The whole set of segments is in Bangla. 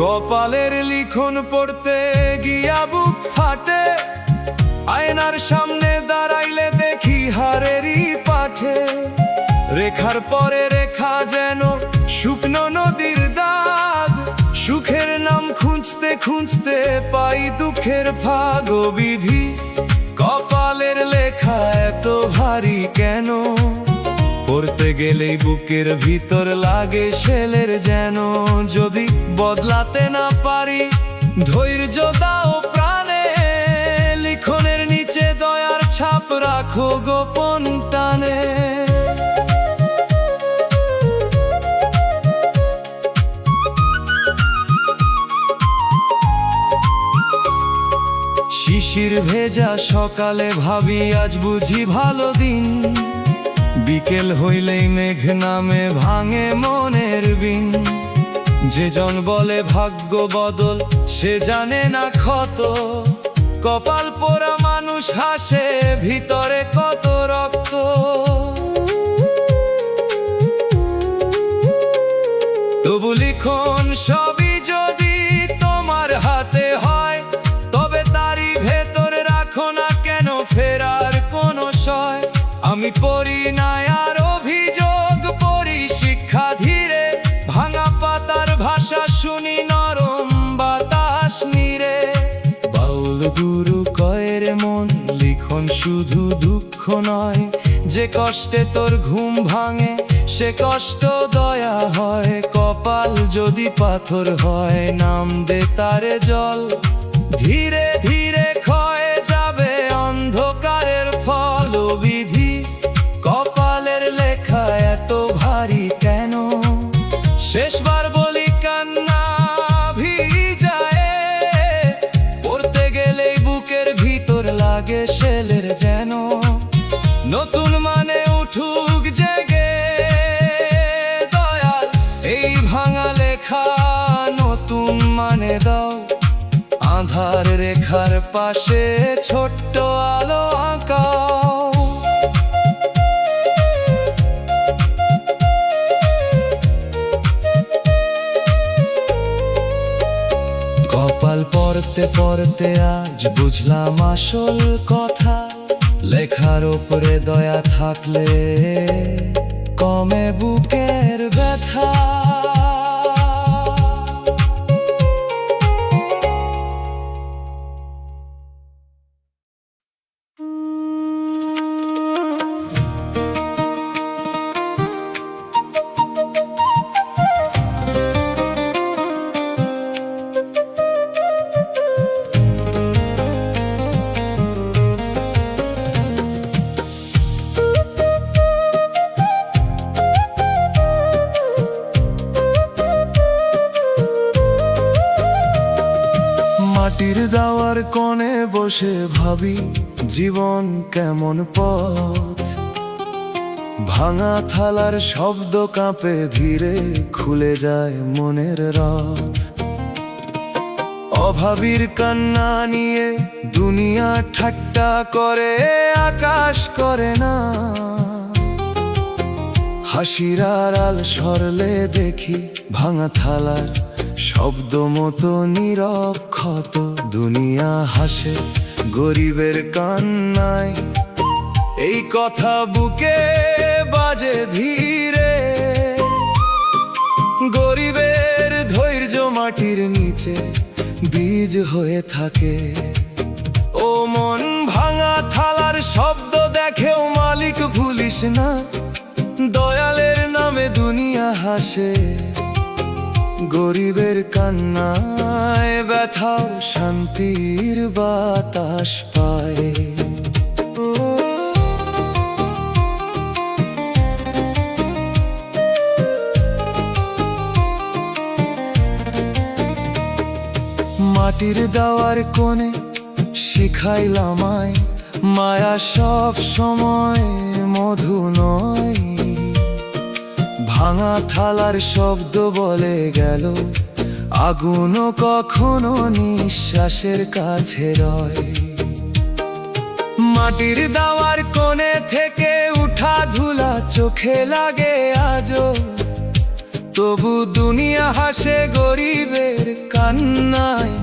কপালের লিখন পড়তে গিয়া বুক ফাটে, আয়নার সামনে দাঁড়াইলে দেখি হারেরই পাঠে। রেখার পরে রেখা যেন শুকনো নদীর দাগ, সুখের নাম খুঁজতে খুঁজতে পাই দুঃখের ভাগ। ও বিধি, কপালের লেখা এত ভারী কেন? পড়তে গেলেই বুকের ভিতর লাগে শেলের যেন। যদি বদলাতে না পারি ধৈর্য দাও প্রাণে, লিখনের নিচে দয়ার ছাপ রাখো গোপন টানে। শিশির ভেজা সকালে ভাবি আজ বুঝি ভালো দিন, বিকেল হইলেই মেঘ নামে ভাঙে মনের বিন। যে জন বলে ভাগ্য বদল সে জানে না ক্ষত, কপাল পোড়া মানুষ হাসে ভিতরে কত রক্ত। তবু লিখন সবই যদি তোমার হাতে হয়, তবে তারই ভেতর রাখো না কেন ফেরার কোনো সয়। আমি পড়ি না আর অভিযোগ, পড়ি শিক্ষা ধীরে, ভাঙা পাতার ভাষা শুনি নরম বাতাস নীরে। বাউল গুরু কয়ের মন, লিখন শুধু দুঃখ নয়, যে কষ্টে তোর ঘুম ভাঙে সে কষ্ট দয়া হয়। কপাল যদি পাথর হয় নাম দে তারে জল, ধীরে ধীরে ক্ষয়ে যাবে অন্ধকারের ফল। ও বিধি, কপালের লেখা এত ভারী কেন? শেষবার বলি কান্না ভিজায়, পড়তে গেলেই বুকের ভিতর লাগে শেলের যেন। নতুন মানে উঠুক জেগে দয়াল, এই ভাঙা লেখা নতুন মানে দাও। আঁধার রেখার পাশে ছোট্ট আলো আঁকাও। কপাল পড়তে পড়তে আজ বুঝলাম আসল কথা, লেখার ওপরে দয়া থাকলে কমে বুকের ব্যথা। মাটির দাওয়ার কোণে বসে ভাবি জীবন কেমন পথ, ভাঙা থালার শব্দ কাঁপে ধীরে খুলে যায় মনের রথ। অভাবীর কান্না নিয়ে দুনিয়া ঠাট্টা করে, আকাশ করে না। হাসির আড়াল সরলে দেখি ভাঙা থালার শব্দ মতো নীরব ক্ষত। দুনিয়া হাসে গরিবের কান্নায়, এই কথা বুকে বাজে ধীরে। গরিবের ধৈর্য মাটির নিচে বীজ হয়ে থাকে। ও মন, ভাঙা থালার শব্দ দেখেও মালিক ভুলিস না, দয়ালের নামে দুনিয়া হাসে। গরিবের কান্নায় ব্যথাও শান্তির বাতাস পায়। মাটির দাওয়ার কোণে শিখাইলাম আমায়, মায়া সব সময় মধু নয়। ভাঙা থালার শব্দ বলে গেল, আগুনও কখনো নিঃশ্বাসের কাছে রয়। মাটির দাওয়ার কোণে থেকে উঠা ধুলা চোখে লাগে আজও, তবু দুনিয়া হাসে গরিবের কান্নায়,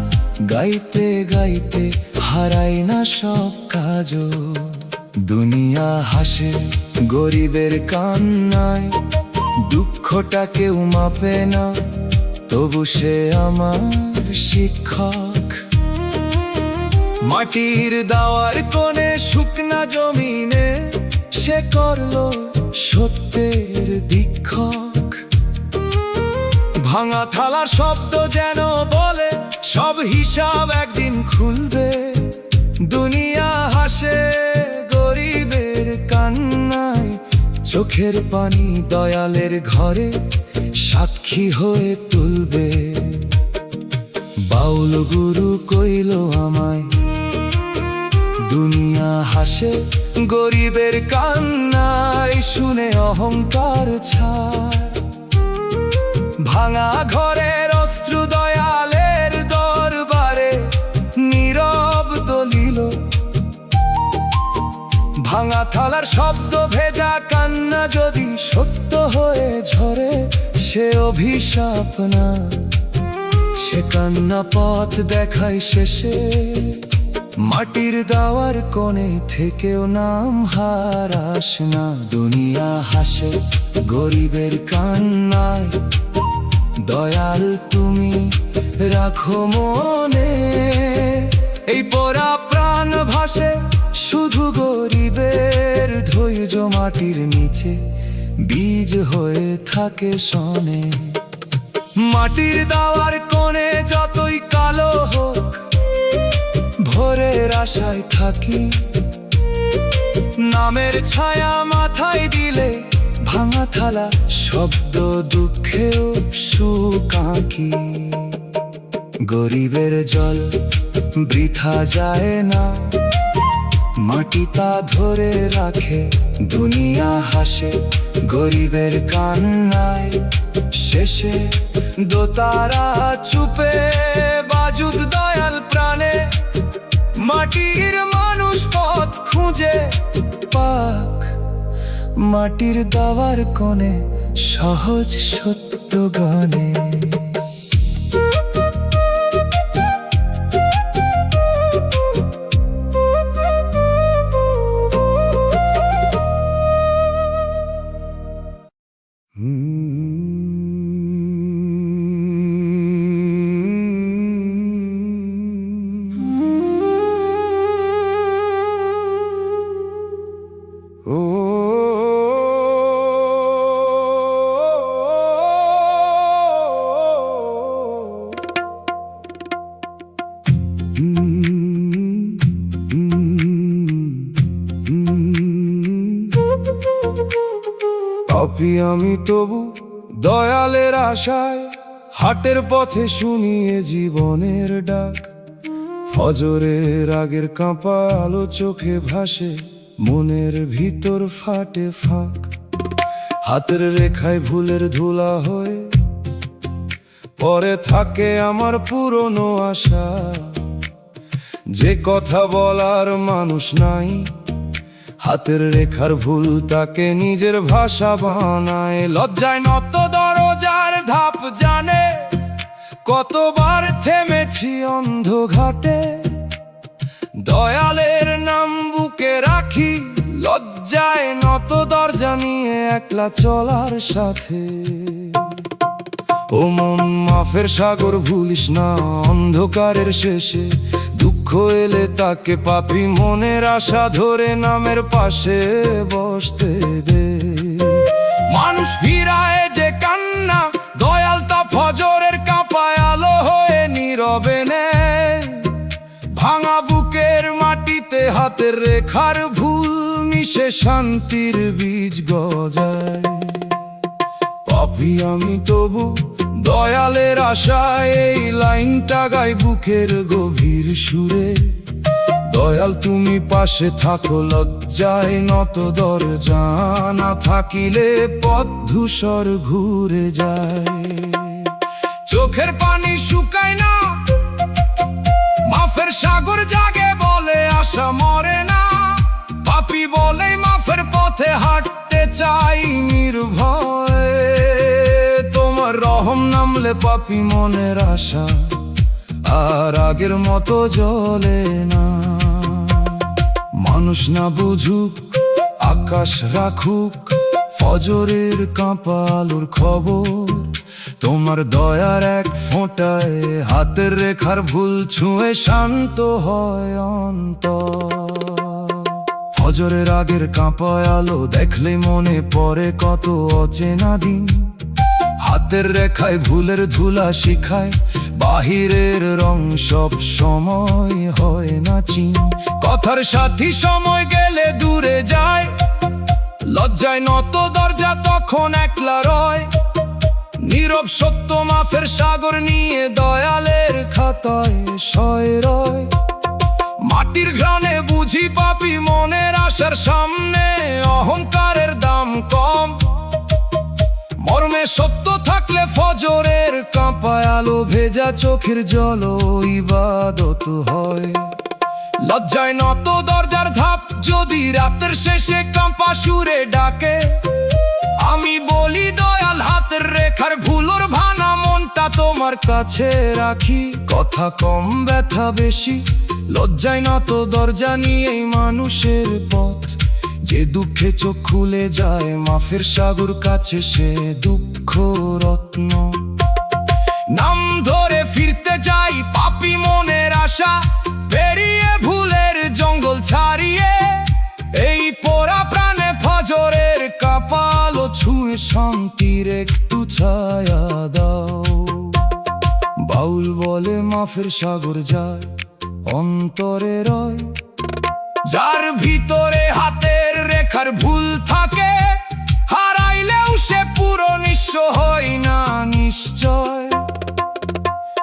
গাইতে গাইতে হারাই না সব কাজল। দুনিয়া হাসে গরিবের কান্নায়, দুঃখটা কেউ মাপে না, তবু সে আমার শিক্ষক। মাটির দাওয়ার কোণে শুকনা জমিনে সে করলো সত্যের দীক্ষক। ভাঙা থালার শব্দ যেন বলে সব হিসাব একদিন খুলবে। দুনিয়া হাসে গরিবের কান্নায়, চোখের পানি দয়ালের ঘরে সাক্ষী হয়ে তুলবে। বাউল গুরু কইল আমায়, দুনিয়া হাসে গরিবের কান্নায়, শুনে অহংকার ছাড়। ভাঙা ঘরের অশ্রু দয়ালের দরবারে নীরব দলিল। ভাঙা থালার শব্দ ভেজা কান্না যদি সত্য হয়ে ঝরে, সে অভিশাপ না, সে কান্না পথ দেখায় শেষে। মাটির দাওয়ার কোণে থেকেও নাম হারাস না। দুনিয়া হাসে গরিবের কান্নায়, দয়াল তুমি রাখো মনে। এই পোড়া প্রাণ ভাসে শুধু গরিবের ধৈর্য, মাটির নিচে বীজ হয়ে থাকে শনে। মাটির দাওয়ার কোণে যতই কালো হোক, ভোরের আশায় থাকি। নামের ছায়া মাথায় দিলে ভাঙা থালা শব্দ দুঃখেও সুখ আঁকি। গরিবের জল বৃথা যায় না, মাটি তা ধরে রাখে। দুনিয়া হাসে গরিবের কান্নায়, শেষে দোতারা চুপে বাজুদ দয়াল প্রাণে। মাটির মানুষ পথ খুঁজে পাক, মাটির দাওয়ার কোণে সহজ সত্য গানে। পাপী আমি তবু দয়ালের আশায়, হাটের পথে শুনিয়ে জীবনের ডাক। ফজরের আগের কাঁপা আলো চোখে ভাসে, মনের ভিতর ফাটে ফাঁক। হাতের রেখায় ভুলের ধুলা হয়ে পরে থাকে আমার পুরনো আশা। যে কথা বলার মানুষ নাই, হাতের রেখার ভুল তাকে নিজের ভাষা বানায়। লজ্জায় নত দরজার ধাপ জানে, কতবার থেমেছি অন্ধ ঘাটে। দয়ালের নাম বুকে রাখি, লজ্জায় নত দরজা নিয়ে একলা চলার সাথে। ও মন মাফের সাগর ভুলিস না, অন্ধকারের শেষে দুঃখ এলে তাকে পাপী মনের আশা ধরে নামের পাশে বসতে দে। মানুষ ফিরায় যে কান্না, দয়াল তা ফজরের কাঁপায় আলো হয়ে নীরবে নেয়। ভাঙা বুকের মাটিতে হাতের রেখার ভুল মিশে শান্তির বীজ গজায়। পাপী আমি তবু দয়ালের আশায়, এই লাইনটা গাই বুকের গভীর সুরে। দয়াল তুমি পাশে থাকো, লজ্জায় নত দরজা না থাকিলে পথ ধূসর ঘুরে যায়। চোখের পানি শুকায় না, মাফের সাগর জাগে বলে আশা মরে না। পাপী বলে মাফের পথে হাঁটতে চাই নির্ভয়ে। তোমার রহম নামলে পাপী মনের আশা আর আগের মতো জ্বলে না। মানুষ না বুঝুক, আকাশ রাখুক ফজরের কাঁপা আলোর খবর। তোমার দয়ার এক ফোঁটায় হাতের রেখার ভুল ছুঁয়ে শান্ত হয় অন্তর। ফজরের আগের কাঁপা আলো দেখলে মনে পড়ে কত অচেনা দিন। হাতের রেখায় ভুলের ধুলা শিখায়, বাহিরের রং সব সময় হয় না চিন। কথার সাথী সময় গেলে দূরে যায়, লজ্জায় নত দরজা তখন একলা রয়। নীরব সত্য মাফের সাগর নিয়ে দয়ালের খাতায় সয় রয়। মাটির ঘ্রাণে বুঝি পাপী মনের আশার সামনে অহংকারের দাম কম। মর্মে সত্য থাকলে ফজরের কাঁপায় আলো ভেজা চোখের জল ইবাদত হয়। লজ্জায় নত দরজার ধাপ যদি রাতের শেষে কাঁপা সুরে ডাকে, আমি বলি দয়াল হাতের রেখার ভুলোর ভাঙা মনটা তোমার কাছে রাখি। কথা কম ব্যথা বেশি, লজ্জায় নত দরজা নিয়েই মানুষের পথ। যে দুঃখে চোখ খুলে যায় মাফের সাগর কাছে, সে দুঃখ রত্ন। নাম ধরে ফিরতে যাই পাপী মনের আশা, পেরিয়ে ভুলের জঙ্গল ছাড়িয়ে। এই পোড়া প্রাণে ফজরের কাঁপা আলো ছুঁয়ে শান্তির একটু ছায়া দাও। বাউল বলে মাফের সাগর যায় অন্তরে রয়। যার ভিতরে হাতের রেখার ভুল থাকে, হারাইলেও সে পুরো নিঃস্ব হয় না নিশ্চয়।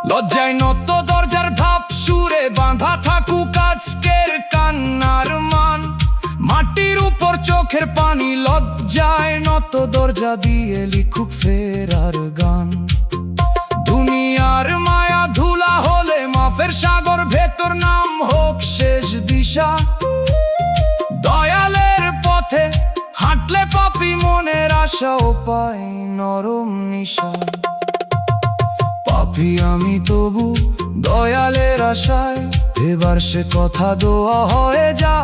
লজ্জায় নত দরজার ধাপ সুরে বাঁধা থাকুক আজকের কান্নার মান। মাটির উপর চোখের পানি, লজ্জায় নত দরজা দিয়ে লিখুক ফেরার গান। দুনিয়ার মায়া ধুলা হলে মাফের সাগর ভেতর নাম হোক শেষ দিশা। দয়ালের পথে হাঁটলে পাপী মনের আশাও পায় নরম নিশা। পাপী আমি তবু দয়ালের আশায়, এবার সে কথা দোয়া হয়ে যা।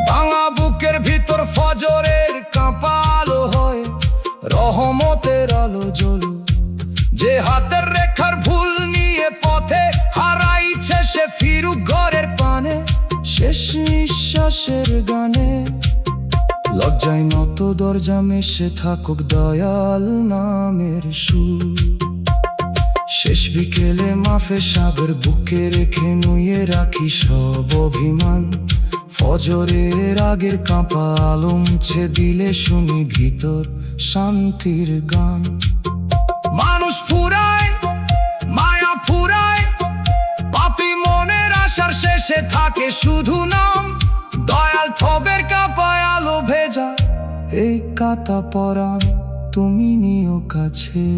ভাঙা বুকের ভিতর ফজরের কাঁপা আলো হয়, রহমতের আলো জ্বলু। যে হাতের রেখার ভুল নিয়ে পথে হারাইছে, সে ফিরুক ঘরের পানে শেষ নিঃশ্বাসের গানে। লজ্জায় নত দরজা মেশে থাকুক দয়াল নামের সুর। শেষ বিকেলে মাফের সাগর বুকে রেখে নুয়ে রাখি সব অভিমান। ফজরের আগের কাঁপা আলো মুছে দিলে শুনি ভিতর শান্তির গান। মানুষ ফুরায়, মায়া ফুরায়, পাপী মনের আশার শেষে থাকে শুধু নাম। দয়াল থবের কাঁপায় আলো ভেজা এই কাঁটা পরাণ, তুমি নিও কাছে।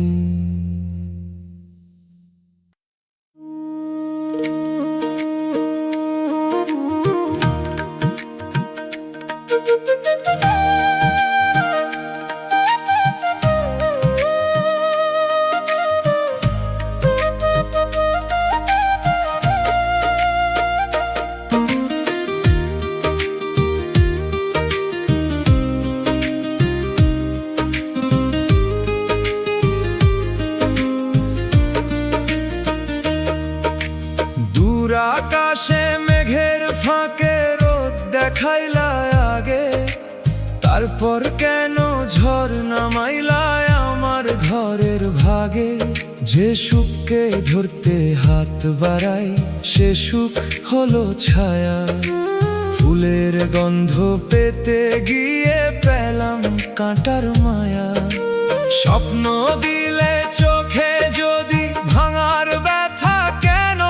আকাশে মেঘের ফাঁকে রোদ দেখাইলা আগে, তারপর কেন ঝড় নামাইলায় আমার ঘরের ভাগে। যে সুখকে ধরতে হাত বাড়াই, সে সুখ হলো ছায়া। ফুলের গন্ধ পেতে গিয়ে পেলাম কাঁটার মায়া। স্বপ্ন দিলে চোখে যদি ভাঙার ব্যথা কেন,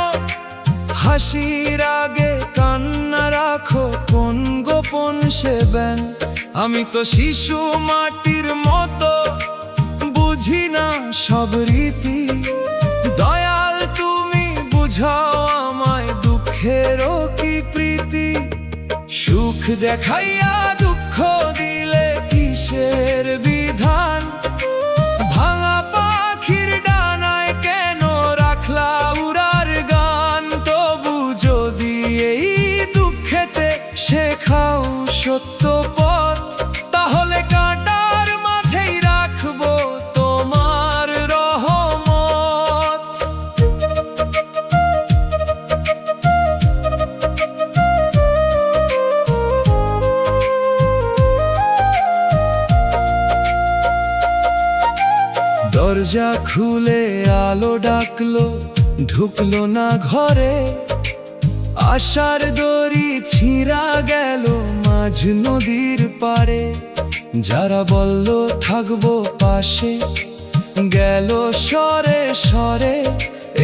হাসির আগে কান্না রাখো কোন গোপন সে ব্যান। আমি তো শিশু মাটির মতো, বুঝি না সব রীতি। দয়াল তুমি বুঝাও আমায় দুঃখেরও কি প্রীতি। সুখ দেখাইয়া দুঃখ দিলে কিসের বিধান। ভাঙা পাখির ডানায় কেন রাখলা উড়ার দরজা খুলে আলো ডাকলো, ঢুকলো না ঘরে। আশার দড়ি ছিঁড়া গেল মাঝ নদীর পারে। যারা বলল থাকবো পাশে, গেল সরে সরে।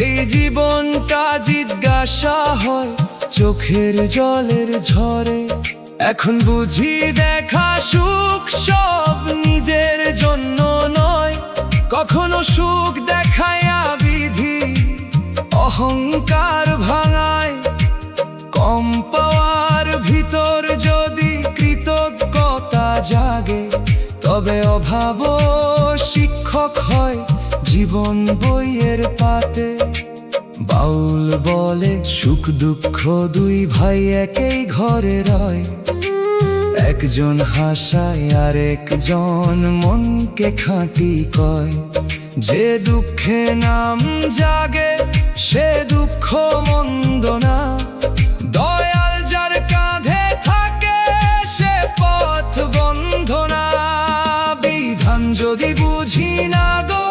এই জীবনটা জিজ্ঞাসা হয় চোখের জলের ঝরে। এখন বুঝি দেখা সুখ সব নিজের জন্য নয়। কখনো সুখ দেখায়া বিধি অহংকার ভাঙায়। কম পাওয়ার ভিতর যদি কৃতজ্ঞতা জাগে, তবে অভাব শিক্ষক হয় জীবন বইয়ের পাতে। বাউল বলে সুখ দুঃখ দুই ভাই একই ঘরে রয়। একজন হাসায় আর একজন মনকে খাঁটি কয়। যে দুঃখে নাম জাগে সে দুঃখ মন্দ না। দয়াল যার কাঁধে থাকে সে পথ বন্ধ না। বিধান যদি বুঝি না গো,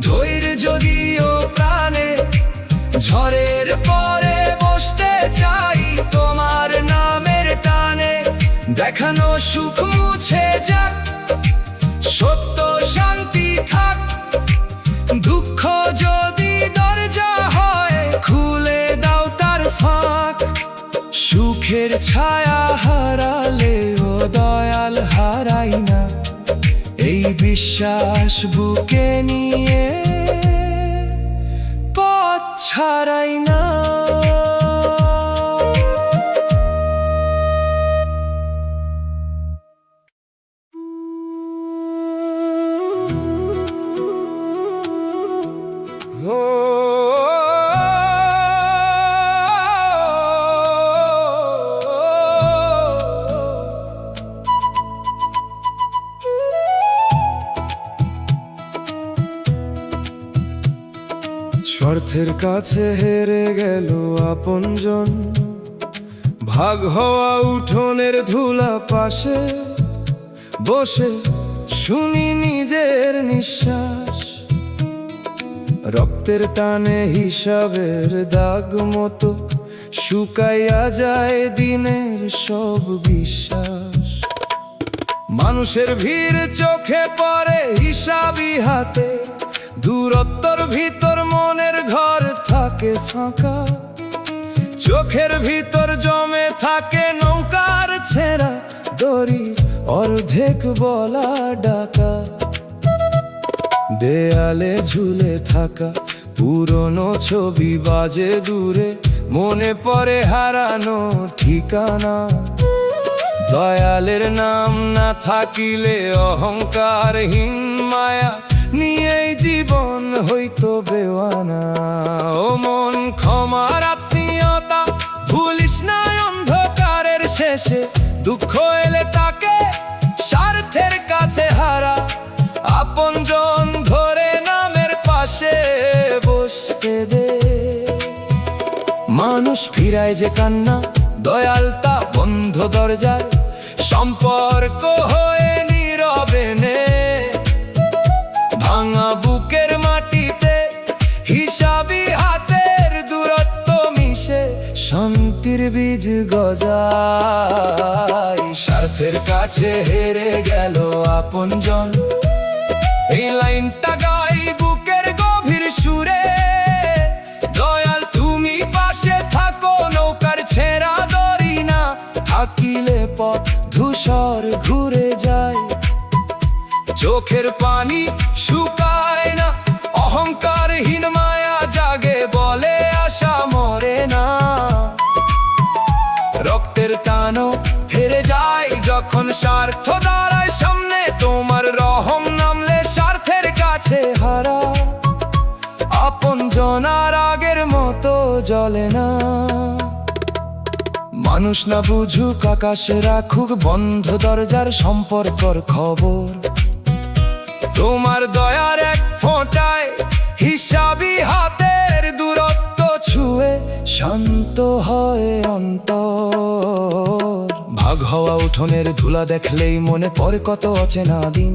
ধৈর্য যদিও প্রাণে। ঝড়ের পরে বসতে চাই তোমার নামের টানে। দেখানো সুখ মুছে যাক, সত্য শান্তি থাক। দুঃখ যদি দরজা হয় খুলে দাও তার ফাঁক। সুখের ছায়া হারালে ও দয়াল হারাই না। এই বিশ্বাস বুকে নিয়ে পথ ছাড়াই না। স্বার্থের কাছে হেরে গেল আপনজন। ভাগ হওয়া উঠোনের ধুলা পাশে বসে শুনি নিজের নিঃশ্বাস। রক্তের টানে হিসাবের দাগ মতো শুকাইয়া যায় দিনের সব বিশ্বাস। মানুষের ভিড় চোখে পড়ে হিসাবই হাতে। দূরত্বর ভিতর মনের ঘর থাকে ফাঁকা। চোখের ভিতর জমে থাকে নৌকার ছেঁড়া দড়ি, অর্ধেক বলা ডাকা। দেয়ালে ঝুলে থাকা পুরনো ছবি বাজে দূরে। মনে পড়ে হারানো ঠিকানা। দয়ালের নাম না থাকিলে অহংকারহীন মায়া নিয়েই জীবন হইতো বেওয়ানা। ও মন ক্ষমার আত্মীয়তা ভুলিস না। অন্ধকারের শেষে দুঃখ এলে তাকে স্বার্থের কাছে হারা। আপনজন ধরে নামের পাশে বসতে দে। মানুষ ফিরায় যে কান্না, দয়াল তা বন্ধ দরজার। সম্পর্ক হয়ে নীরবে নে। ভাঙা বুকের মাটিতে হিসাবি হাতের দূরত্ব মিশে শান্তির বীজ গজায়। স্বার্থের কাছে হেরে গেল আপনজন। এই লাইনটা গাই বুকের গভীর সুরে। দয়াল তুমি পাশে থাকো, নৌকার ছেঁড়া দড়ি না থাকিলে পথ ধূসর ঘুরে যায়। চোখের পানি শুকায় না, অহংকারহীন মায়া জাগে বলে আশা মরে না। রক্তের টানও হেরে যায় যখন স্বার্থ দাঁড়ায় সামনে। তোমার রহম নামলে স্বার্থের কাছে হারা। আপনজন আর আগের মতো জ্বলে না। মানুষ না বুঝুক আকাশে রাখুক বন্ধ দরজার সম্পর্কর খবর। তোমার দয়ার এক ফোঁটায় হিসাবি হাতের দূরত্ব ছুঁয়ে শান্ত হয় অন্তর। ভাগ হওয়া উঠোনের ধুলা দেখলেই মনে পড়ে কত অচেনা দিন।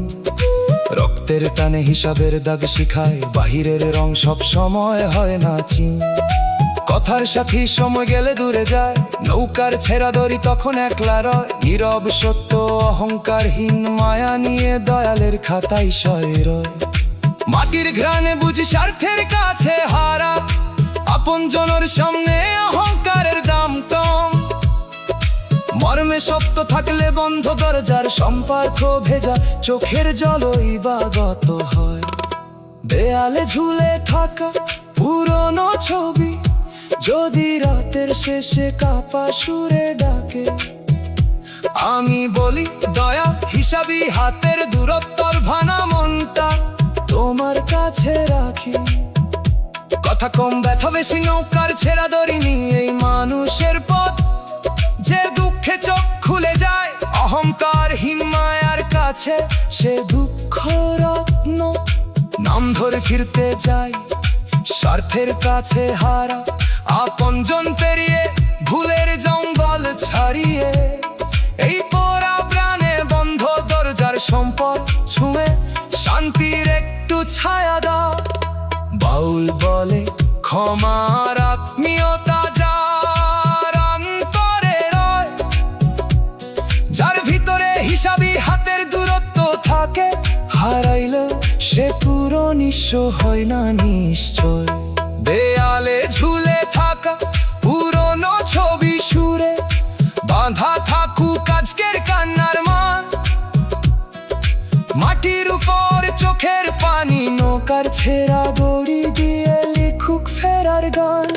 রক্তের টানে হিসাবের দাগ শিখায়, বাহিরের রং সব সময় হয় না চিন। কথার সাথী সময় গেলে দূরে যায়, নৌকার ছেঁড়া দড়ি তখন একলা রয়। নীরব সত্য অহংকারহীন মায়া নিয়ে দয়ালের খাতায় সয় রয়। মাটির ঘ্রাণে বুঝি স্বার্থের কাছে হারা, আপন জনের সামনে অহংকারের দাম কম। মর্মে সত্য থাকলে বন্ধ দরজার সম্পর্ক ভেজা, চোখের জলই বাগত হয়। দেয়ালে ঝুলে থাকা পুরনো ছবি যদি রাতের শেষে কাপা সুরে ডাকে, আমি বলি দয়া হিসাবি হাতের দূরত্বর ভানা মনটা তোমার কাছে রাখি। কথা কম ব্যথা বেশি, নৌকার ছেঁড়া দড়ি নিয়ে এই মানুষের পথ, যে দুঃখে চোখ খুলে যায় অহংকারহীন মায়ার কাছে, সে দুঃখ রত্ন নাম ধরে ফিরতে যায়। স্বার্থের কাছে হারা আপনজন পেরিয়ে, ভুলের জঙ্গল ছাড়িয়ে, এই পোড়া প্রাণে বন্ধ দরজার সম্পর্ক ছুঁয়ে শান্তির একটু ছায়া দাও। বাউল বলে ক্ষমার আত্মীয়তা যার অন্তরে রয়, যার ভিতরে হিসাবি হাতের দূরত্ব থাকে, হারাইলে সে পুরো নিঃস্ব হয় না নিশ্চয়। দেয়ালে ঝুলে থাকা পুরনো ছবি সুরে বাঁধা থাকুক আজকের কান্নার মান। মাটির উপর চোখের পানি, নৌকার ছেঁড়া দড়ি দিয়ে লিখুক ফেরার গান।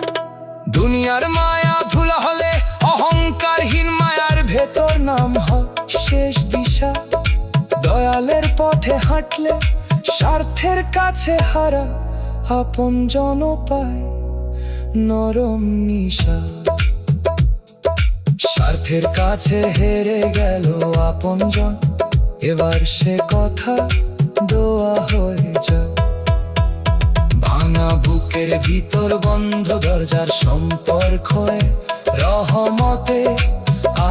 দুনিয়ার মায়া ধুলা হলে অহংকারহীন মায়ার ভেতর নাম হয় শেষ দিশা। দয়ালের পথে হাঁটলে স্বার্থের কাছে হারা আপনজন পায় নরম নিশা। স্বার্থের কাছে হেরে গেল আপনজন, এবার সে কথা দোয়া হয়ে যাও। ভাঙা বুকের ভিতর বন্ধ দরজার সম্পর্ক রহমতে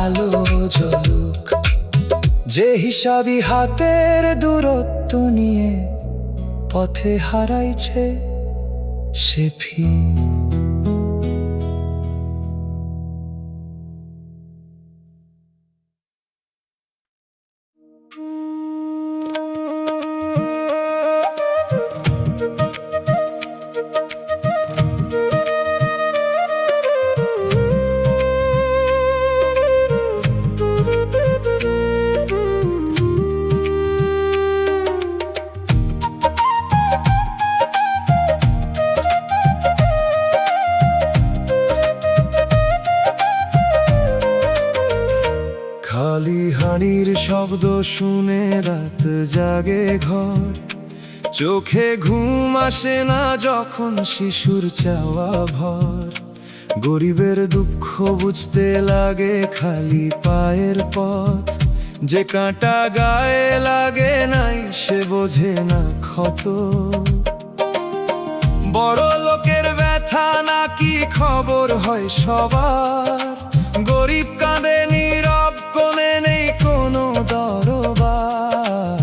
আলো জ্বলুক, যে হিসাবি হাতের দূরত্ব নিয়ে পথে হারাইছে সে ফির। খালি হাঁড়ির শব্দ শুনে রাত জাগে ঘর, চোখে ঘুম আসে না যখন শিশুর চাওয়া ভর। গরিবের দুঃখ বুঝতে লাগে খালি পায়ের পথ, যে কাঁটা গায়ে লাগে নাই সে বোঝে না ক্ষত। বড় লোকের ব্যথা নাকি খবর হয় সবার, গরিব কাঁদে নীরব কোণে নেই কোনো দরবার।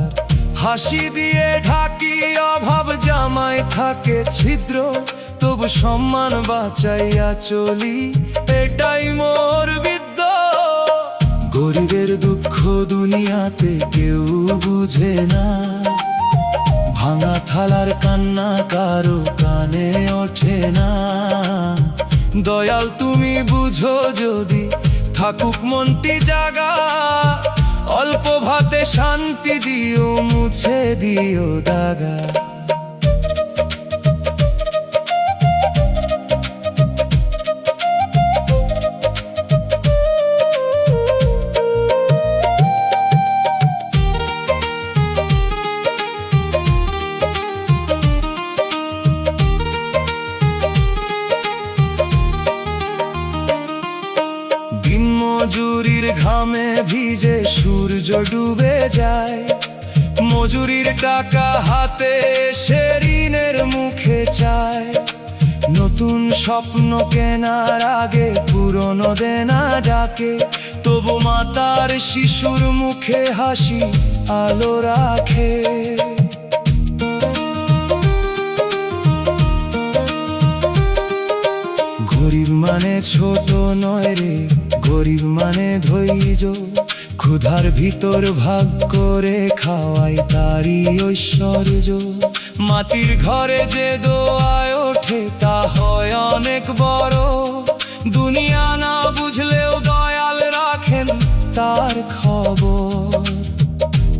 হাসি দিয়ে ঢাকি অভাব জামায় থাকে ছিদ্র, তবু সম্মান বাঁচাইয়া চলি এটাই মোর বিদ্য। গরিবের দুঃখ দুনিয়াতে কেউ বুঝে না, ভাঙা থালার কান্না কারো কানে ওঠে না। দয়াল তুমি বুঝো যদি থাকুক মনটি জাগা, অল্প ভাতে শান্তি দিও মুছে দিও দাগা। মজুরির ঘামে ভিজে সূর্য ডুবে যায়, মজুরির টাকা হাতে সে ঋণের মুখে চায়। নতুন স্বপ্ন কেনার আগে পুরনো দেনা ডাকে, তবু মাতার শিশুর মুখে হাসি আলো রাখে। গরিব মানে ছোট নয় রে, গরিব মানে ধৈর্য। ক্ষুধার ভিতর ভাগ করে খাওয়াই তারই ঐশ্বর্য। মাটির ঘরে যে দোয়ায় ওঠে তা হয় অনেক বড়। দুনিয়া না বুঝলেও দয়াল রাখেন তার খবর।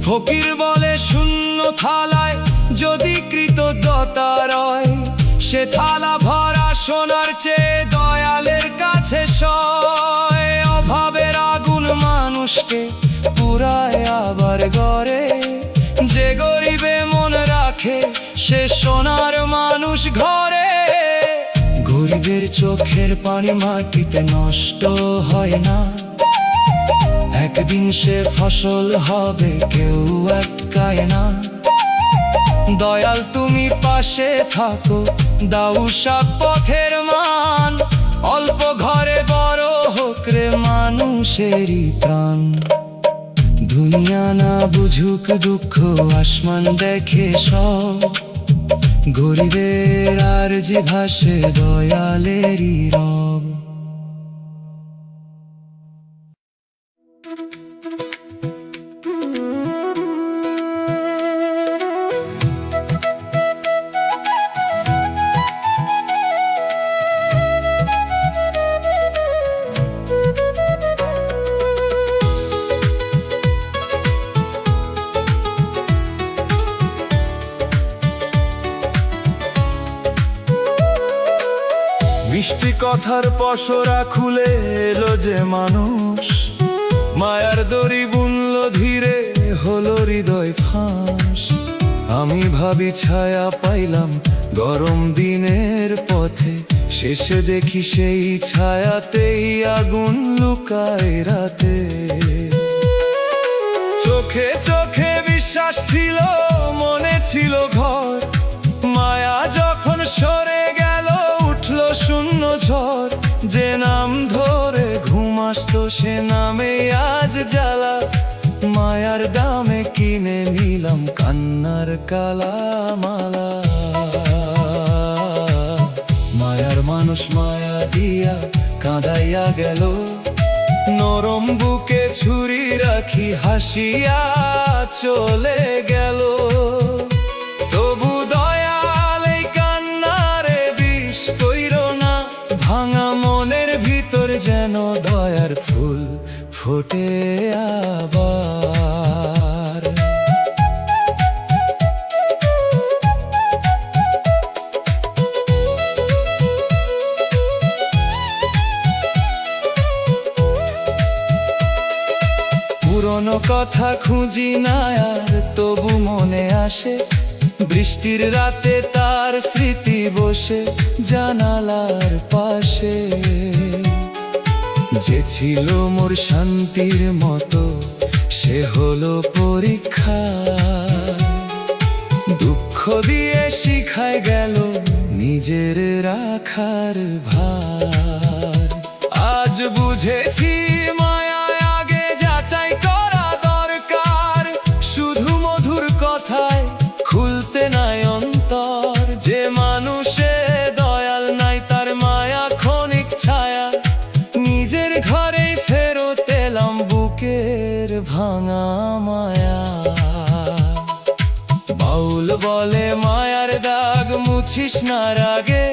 ফকির বলে শূন্য থালায় যদি কৃতজ্ঞতা রয়, সে থালা ভরা সোনার চেয়ে দয়ালের কাছে সয়। অভাবের আগুন মানুষকে পুরায় আবার গড়ে, যে গরিবে মন রাখে সে সোনার মানুষ ঘরে। গরিবের চোখের পানি মাটিতে নষ্ট হয় না, একদিন সে ফসল হবে কেউ আটকায় না। দয়াল তুমি পাশে থাকো, দাও সব পথের মান। অল্প ঘরে বড় হোক রে মানুষেরই প্রাণ। দুনিয়া না বুঝুক দুঃখ, আসমান দেখে সব। গরিবের আর যে ভাসে দয়ালেরই রব। মিষ্টি কথার পসরা খুলে এলো যে মানুষ, মায়ার দড়ি বুনল ধীরে হলো হৃদয় ফাঁস। আমি ভাবি ছায়া পাইলাম গরম দিনের পথে, শেষে দেখি সেই ছায়াতেই আগুন লুকায় রাতে। চোখে চোখে বিশ্বাস ছিল, মনে ছিল ঘর। মায়া যখন সরে গেল উঠলো শূন্য ঝড়। যে নাম ধরে ঘুম আসতো সে নামে আজ জ্বালা। মায়ার দামে কিনে নিলাম কান্নার কালা মালা। মায়ার মানুষ মায়া দিয়া কাঁদাইয়া গেল, নরম বুকে ছুরি রাখি হাসিয়া চলে গেল। তবু দয়াল এই কান্নারে বিষ কইরো না, ভাঙা মনের ভিতর যেন দয়ার ফুল ফোটে আবার। পুরনো কথা খুঁজি না আর তবু মনে আসে, বৃষ্টির রাতে তার স্মৃতি বসে জানালার পাশে। যে ছিল মোর শান্তির মতো সে হলো পরীক্ষা, দুঃখ দিয়ে শিখায় গেল নিজের রাখার ভার। আজ বুঝেছি মায়া আগে যাচাই করা দরকার, শুধু মধুর কথায় খুলতে নাই অন্তর। যে মানুষে দয়াল নাই তার মায়া ক্ষণিক ছায়া, নিজের ঘরেই ফেরত এলাম বুকের ভাঙা মায়া। বাউল বলে মায়ার দাগ মুছিস না রাগে,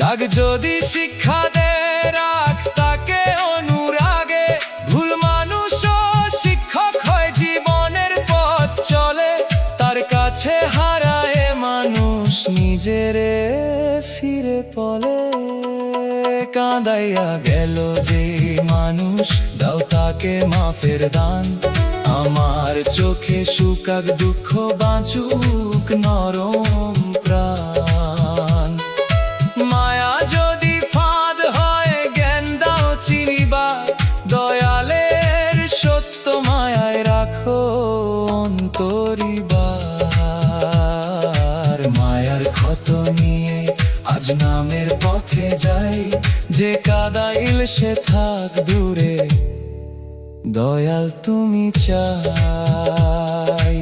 দাগ যদি শিক্ষা দে রাখ তাকে অনুরাগে। ভুল মানুষও শিক্ষক হয়, জীবনের পথ চলে তার কাছে হারায় মানুষ নিজেরে ফিরে পলে। কাঁদাইয়া গেল যে মানুষ দাও তাকে মাফের দান, আমার চোখে শুকাক দুঃখ বাঁচুক নরম প্রাণ। মায়া যদি ফাঁদ হয় জ্ঞান দাও চিনিবার, দয়ালের সত্য মায়ায় রাখো অন্তরিবার। মায়ার ক্ষত নিয়ে আজ নামের পথে যাই, যে কাদাইল সে থাক দূরে দয়াল তুমি চাই।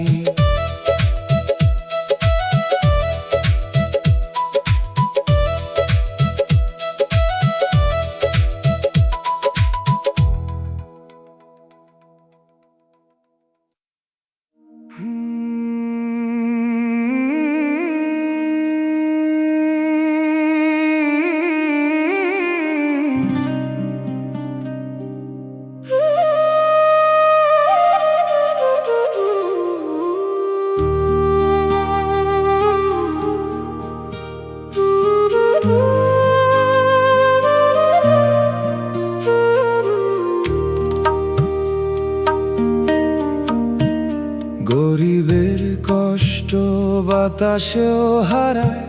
বাতাসেও হারায়,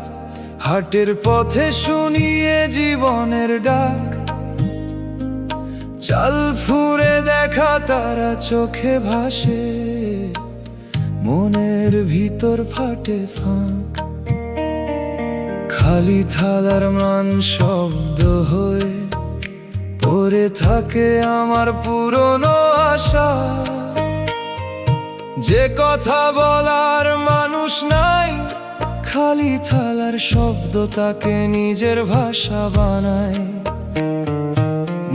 হাটের পথে শুনিয়ে জীবনের ডাক। চাল ফুঁড়ে দেখা তারা চোখে ভাসে, মনের ভিতর ফাটে ফাঁক। খালি থালার মান শব্দ হয়ে পড়ে থাকে আমার পুরনো আশা। যে কথা বলার মানুষ নাই, খালি থালার শব্দ তাকে নিজের ভাষা বানায়।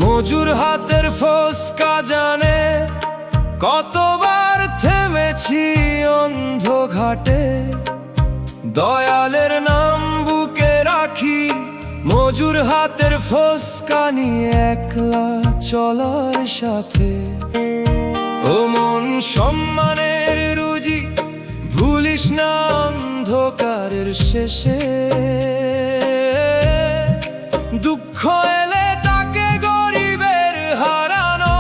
মজুর হাতের ফোসকা জানে কতবার থেমেছি অন্ধ ঘাটে। দয়ালের নাম বুকে রাখি, মজুর হাতের ফোসকা নিয়ে একলা চলার সাথে। ও মন সম্মানের রুজি, ভুলিস না অন্ধকারের শেষে। দুঃখ এলে তাকে গরিবের হারানো,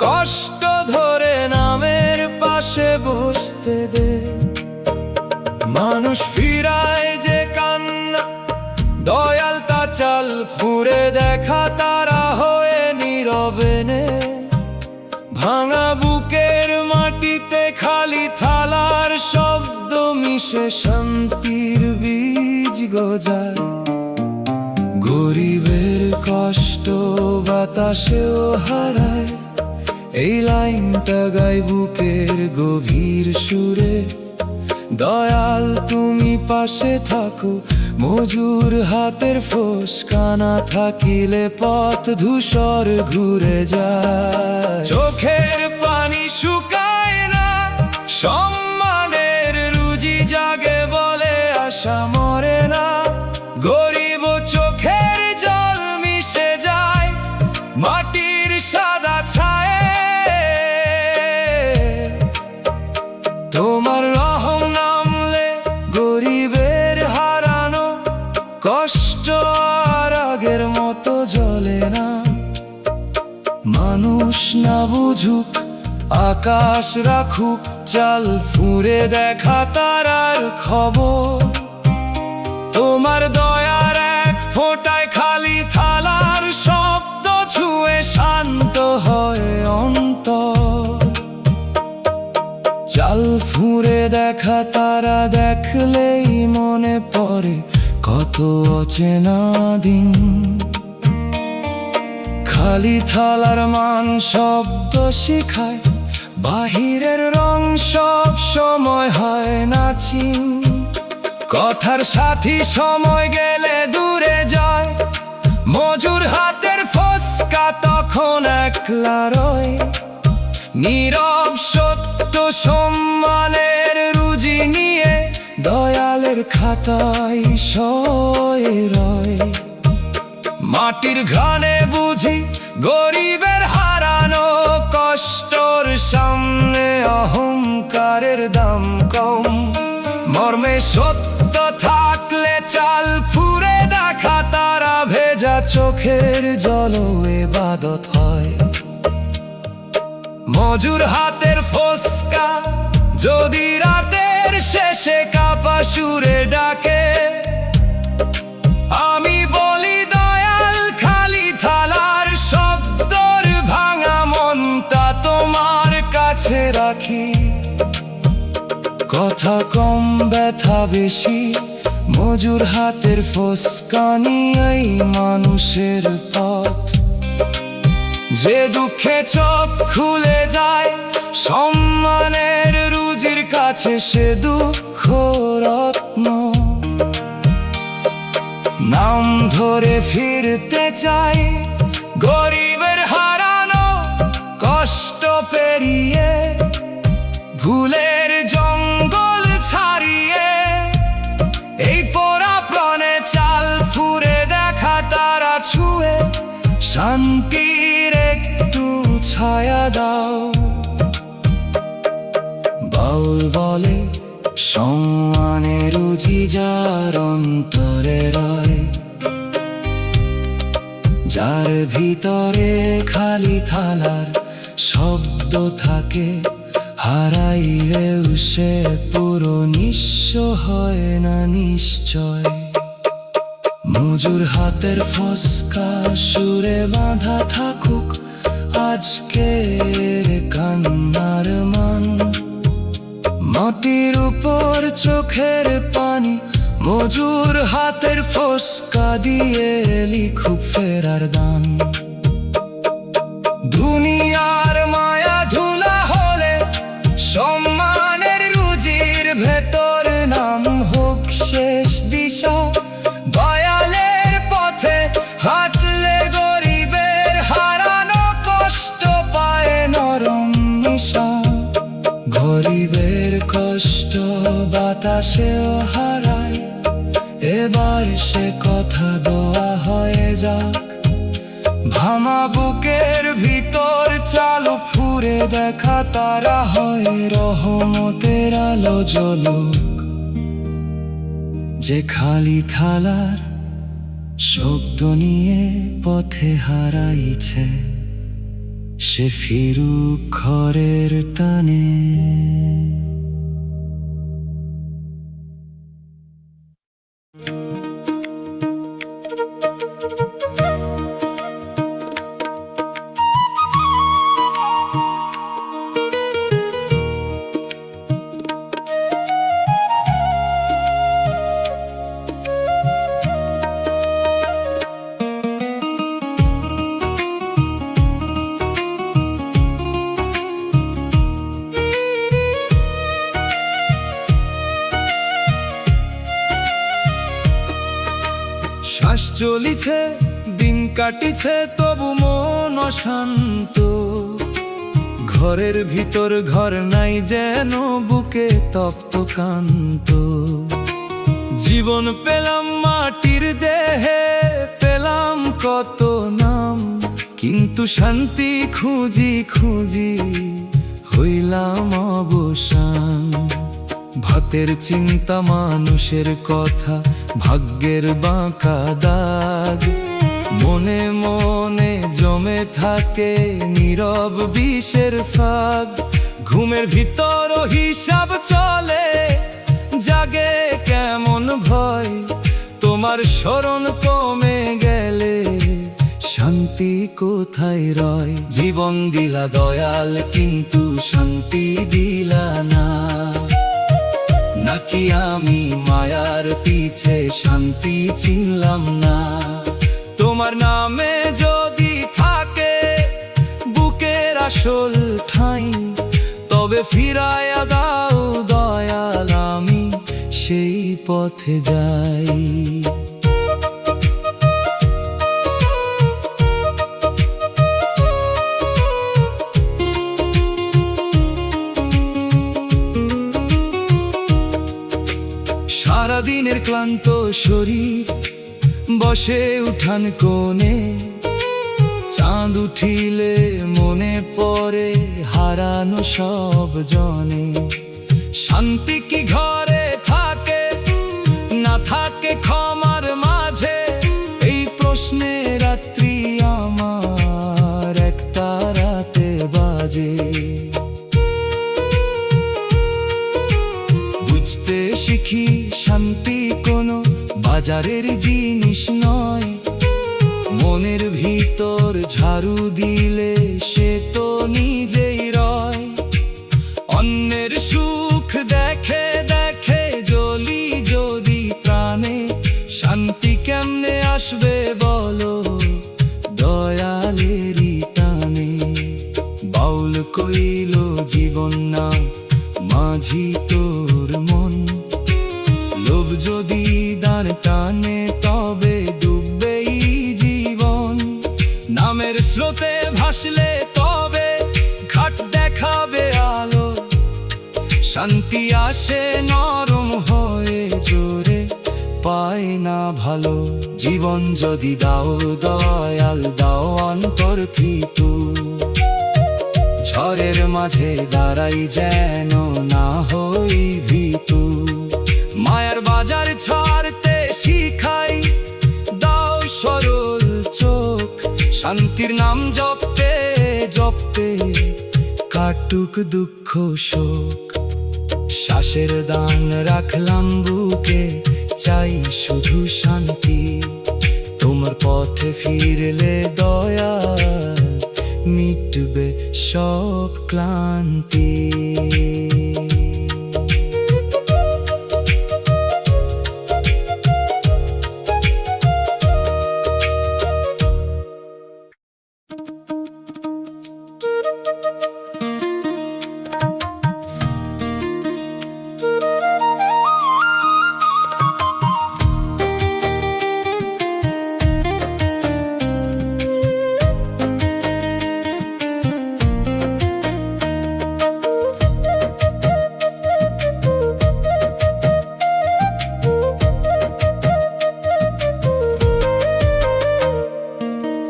কষ্ট ধরে নামের পাশে বসতে দে। মানুষ ফিরায় যে কান্না, দয়াল তা চাল ফুঁড়ে দেখা তারা হয়ে নীরবে নে। ভাঙা বুকের মাটিতে খালি থালার শব্দ মিশে শান্তির বীজ গজায়। গরিবের কষ্ট বাতাসেও হারায়, এই লাইনটা গাই বুকের গভীর সুরে। দয়াল তুমি পাশে থাকো, মজুর হাতের ফোসকা না থাকিলে পথ ধূসর ঘুরে যায়। চোখের পানি শুকায় না, সম্মানের রুজি জাগে বলে আশা মরে না। গরিব চোখের জল মিশে যায় মাটির সাদা ছায়ে। তোমার রহম নামলে গরিবের হারানো কষ্ট আর আগের মতো জ্বলে না। মানুষ না বুঝুক, আকাশ রাখুক, চাল ফুঁড়ে দেখা তারার খবর। তোমার দয়ার এক ফোঁটায় খালি থালার শব্দ ছুঁয়ে শান্ত হয় অন্তর। চাল ফুঁড়ে দেখা তারা দেখলেই মনে পড়ে কত অচেনা দিন। খালি থালার মান শব্দ শিখায়, বাহিরের রং সব সময় হয় না চিন। কথার সাথী সময় গেলে দূরে যায়, মজুর হাতের ফোসকা তখন একলা রয়। নীরব সত্য সম্মানের রুজি নিয়ে দয়ালের খাতায় সয়ে রয়। মাটির ঘানে বুঝি গরিবের হারানো কষ্টর সামনে অহংকারের দাম কম। মর্মে সত্য থাকলে চাল ফুঁড়ে দেখা তারা ভেজা চোখের জলও ইবাদত হয়। মজুর হাতের ফোসকা যদি রাতের শেষে কাপা সুরে ডাকে, আমি বলি দয়াল খালি থালার শব্দর ভাঙা মনটা তোমার কাছে রাখি। কথা কম ব্যথা বেশি, মজুর হাতের ফোসকা নিয়েই মানুষের পথ। যে দুঃখে চোখ খুলে যায় সম্মানের রুজির কাছে, সে দুঃখ রত্ন। নাম ধরে ফিরতে চাই গরিবের হারানো কষ্ট পেরিয়ে, ভুলের জঙ্গল ছাড়িয়ে। এই পোড়া প্রাণে চাল ফুঁড়ে দেখা তারা ছুঁয়ে শান্তির একটু ছায়া দাও। বাউল বলে সম্মানের রুজি যার অন্তরে রয়, যার ভিতরে খালি থালার শব্দ থাকে, হারাইলেও সে পুরো নিঃস্ব হয় না নিশ্চয়। মজুর হাতের ফসকা সুরে বাঁধা থাকুক আজকের কান্নার মান। মাটির উপর চোখের পানি মজুর হাতের ফসকা দিয়ে লিখুক ফেরার দান। দুনিয়ার মায়া ধুলা হলে সম্মানের রুজির ভেতর নাম হোক শেষ দিশা। দয়ালের পথে হাঁটলে গরিবের হারানো কষ্ট পায় নরম নিশা। গরিবের কষ্ট বাতাসেও হারায়, এবার সে কথা দোয়া হয়ে যাক। ভামা বুকের ভিতর চালো ফুরে দেখা তারা হয় রহমতের আলো জ্বলুক। যে খালি থালার শব্দ নিয়ে পথে হারাইছে সে ফিরুক ঘরের টানে। শ্বাস চলিছে দিন কাটিছে তবু মন অশান্ত। ঘরের ভিতর ঘর নাই যেন বুকে তপ্ত কান্ত। জীবন পেলাম মাটির দেহে পেলাম কত নাম, কিন্তু শান্তি খুঁজি খুঁজি হইলাম অবসান। ভাতের চিন্তা মানুষের কথা ভাগ্যের বাঁকা দাগ। মনে মনে জমে থাকে নীরব বিষের ফাগ। ঘুমের ভিতর হিসাব চলে জাগে কেমন ভয়। তোমার স্মরণ কমে গেলে শান্তি কোথায় রয়। জীবন দিলা দয়াল কিন্তু শান্তি দিলা না। নাকি আমি মায়ার পিছে শান্তি চিনলাম না। তোমার নামে যদি থাকে বুকের আসল ঠাঁই, তবে ফিরায়া দাও দয়াল আমি সেই পথে যাই। সারাদিনের ক্লান্ত শরীর বসে উঠান কোণে। চাঁদ উঠিলে মনে পড়ে হারানো সব জনে। শান্তি কি ঘরে থাকে না থাকে ক্ষমার মাঝে? এই প্রশ্নে রাত্রি আমার একটা রাতে বাজে। বুঝতে শিখি শান্তি কোনো বাজারের জিনিস নয়। মনের ভিতর ঝাড়ু দিলে সে তো নিজেই রয়। অন্যের সুখ দেখে দেখে জ্বলি যদি প্রাণে, শান্তি কেমনে আসবে বলো দয়ালেরই টানে। বাউল কইল জীবন না মাঝি তোর মন। লোভ যদি দাঁড় টানে তবে ডুববেই জীবন। নামের স্রোতে ভাসলে তবে ঘাট দেখাবে আলো। শান্তি আসে নরম হয়ে জোরে পায় না ভালো। জীবন যদি দাও দয়াল দাও অন্তর থিতু। ঝড়ের মাঝে দাঁড়াই যেন না হই ভীতু। মায়ার বাজার ছাড়তে শিখাই দাও সরল চোখ। শান্তির নাম জপতে জপতে কাটুক দুঃখ শোক, শ্বাসের দান রাখলাম বুকে, চাই শুধু শান্তি। তোমার পথে ফিরলে দয়াল, মিটবে সব ক্লান্তি।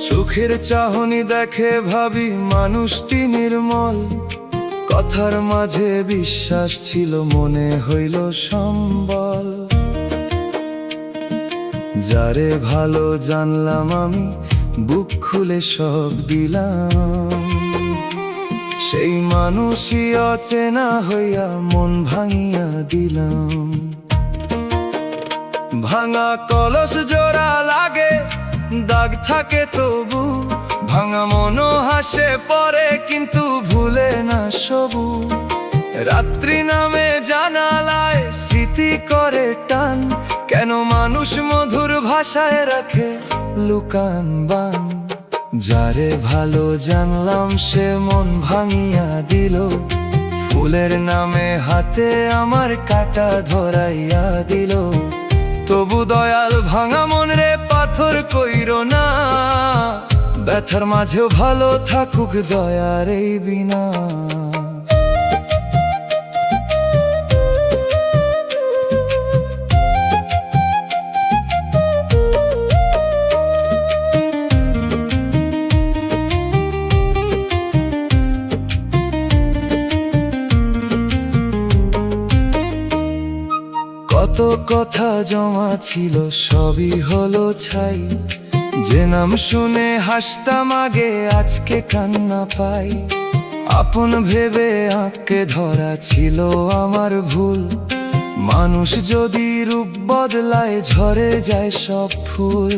চোখের চাহনি দেখে ভাবি মানুষটি নির্মল, কথার মাঝে বিশ্বাস ছিল মনে হইল সম্বল। যারে ভালো জানলাম আমি, বুক খুলে সব দিলাম, সেই মানুষই অচেনা হইয়া মন ভাঙিয়া দিলাম। ভাঙা কলস জোড়া লাগে, দাগ থাকে তবু, ভাঙা মনও হাসে পরে কিন্তু ভুলে না সবু। রাত্রি নামে জানালায় স্মৃতি করে টান, কেন মানুষ মধুর ভাষায় রাখে লুকান বান। যারে ভালো জানলাম সে মন ভাঙিয়া দিল, ফুলের নামে হাতে আমার কাটা ধরাইয়া দিল। তবু দয়াল ভাঙা মন রে পাথর কইরো না, ব্যথার মাঝেও ভালো থাকুক দয়ার এই বিনা। কত কথা জমা ছিল সবই হলো ছাই, যে নাম শুনে হাসতাম আগে আজকে কান্না পাই। আপন ভেবে আঁকে ধরা ছিল আমার ভুল, মানুষ যদি রূপ বদলায় ঝরে যায় সব ফুল।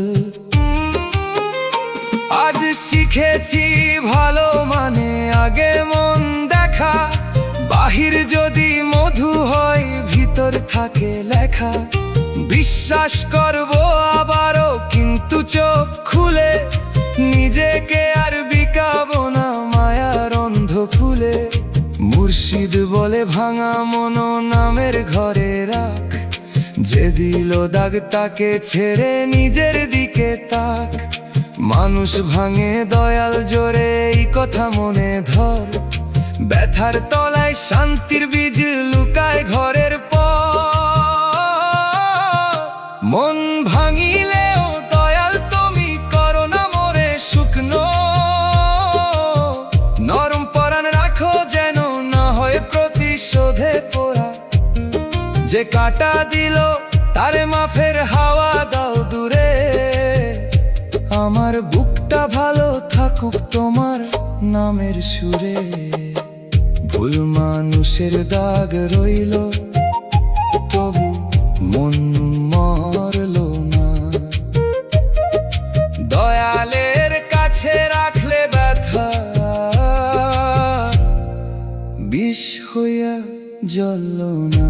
আজ শিখেছি ভালো মানে আগে মন দেখা, বাহির যদি মধু হয় ভিতর থাকে লেখা। বিশ্বাস করব আবারও কিন্তু চোখ খুলে, নিজেকে আর বিকাবো না মায়ার অন্ধ ফুলে। মুর্শিদ বলে ভাঙা মন নামের ঘরে রাখ, যে দিল দাগ তাকে ছেড়ে নিজের দিকে তাক। মানুষ ভাঙে দয়াল জোরে এই কথা মনে ধর, ব্যথার তলায় শান্তির বীজ লুকায় ঘরের পর। মন ভাঙিলেও দয়াল তুমি করো না মোরে শুকনো, নরম পরাণ রাখো যেন না হয় প্রতিশোধে পোড়া। যে কাটা দিল তারে মাফের হাওয়া দাও দূরে, আমার বুকটা ভালো থাকুক তোমার নামের সুরে। ভুল মানুষের দাগ রইল তবু মন মরল না, দয়ালের কাছে রাখলে ব্যথা বিষ হইয়া জ্বলল না।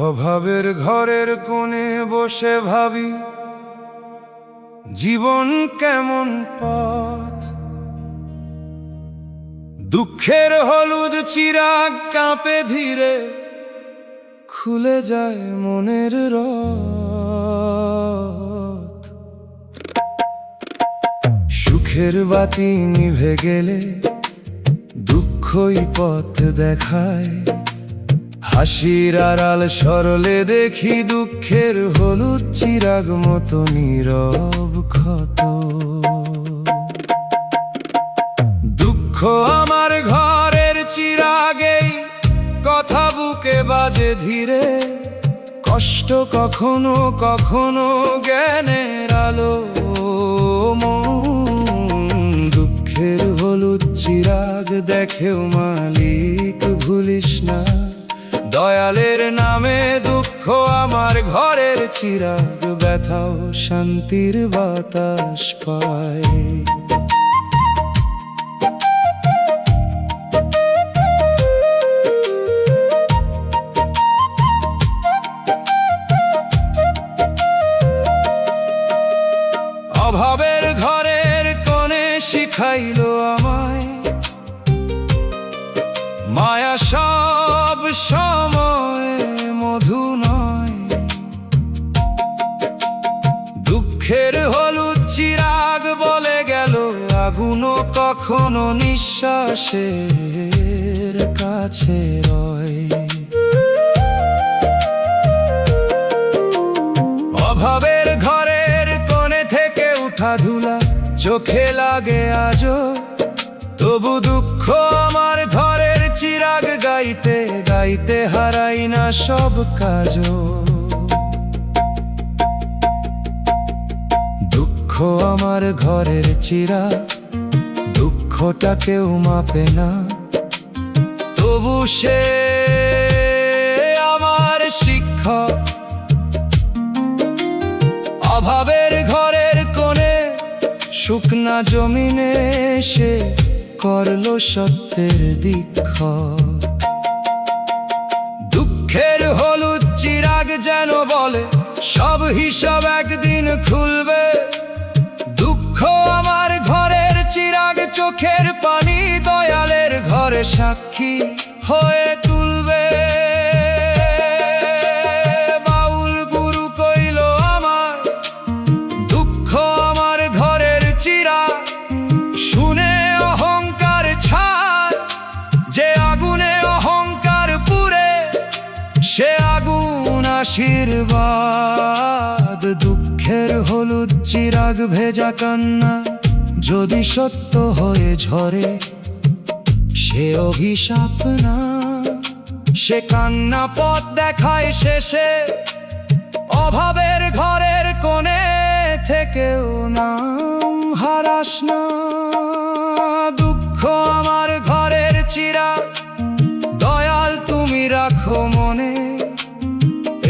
অভাবের ঘরের কোণে বসে ভাবি জীবন কেমন পথ, দুঃখের হলুদ চিরাগ কাঁপে ধীরে, খুলে যায় মনের রথ। সুখের বাতি নিভে গেলে দুঃখই পথ দেখায়, হাসির আড়াল সরলে দেখি দুঃখের হলুদ চিরাগ মতো নীরব ক্ষত। দুঃখ আমার ঘরের চিরাগেই কথা বুকে বাজে ধীরে, কষ্ট কখনো কখনো জ্ঞানের আলো। দুঃখের হলুদ চিরাগ দেখেও মালিক ভুলিস না, দয়ালের নামে দুঃখ আমার ঘরের চিরাগ ব্যথাও শান্তির বাতাস পায়। অভাবের ঘরের কোণে শিখাইলো আমায় মায়া সব সময় মধু নয়। দুঃখের হলুদ চিরাগ বলে গেল আগুনও কখনো নিঃশ্বাসের কাছে রয়। অভাবের ঘরের কোণে থেকে উঠা ধুলা চোখে লাগে আজও, তবু দুঃখ আমার ঘরের চিরাগ গাইতে গাইতে হারাই না সব কাজও। দুঃখ আমার ঘরের চিরাগ দুঃখটা কেউ মাপে না, তবু সে আমার শিক্ষক। অভাবের ঘরের কোণে শুকনা জমিনে সে করলো সত্যের দীক্ষক। দুঃখের হলুদ চিরাগ যেন বলে সব হিসাব একদিন খুলবে। দুঃখ আমার ঘরের চিরাগ চোখের পানি দয়ালের ঘরে সাক্ষী হয়ে তুলবে। বাউল গুরু কইল আমার দুঃখ আমার ঘরের চিরাগ, শুনে অহংকার ছাড়, যে আগুনে অহংকার পুরে সে আগুন আশীর্বাদ। দুঃখের হলুদ চিরাগ ভেজা কান্না যদি সত্য হয়ে ঝরে, সে অভিশাপ না, সে কান্না পথ দেখায় শেষে। অভাবের ঘরের কোণে থেকেও নাম হারাস না, দুঃখ আমার ঘরের চিরাগ দয়াল তুমি রাখো মনে।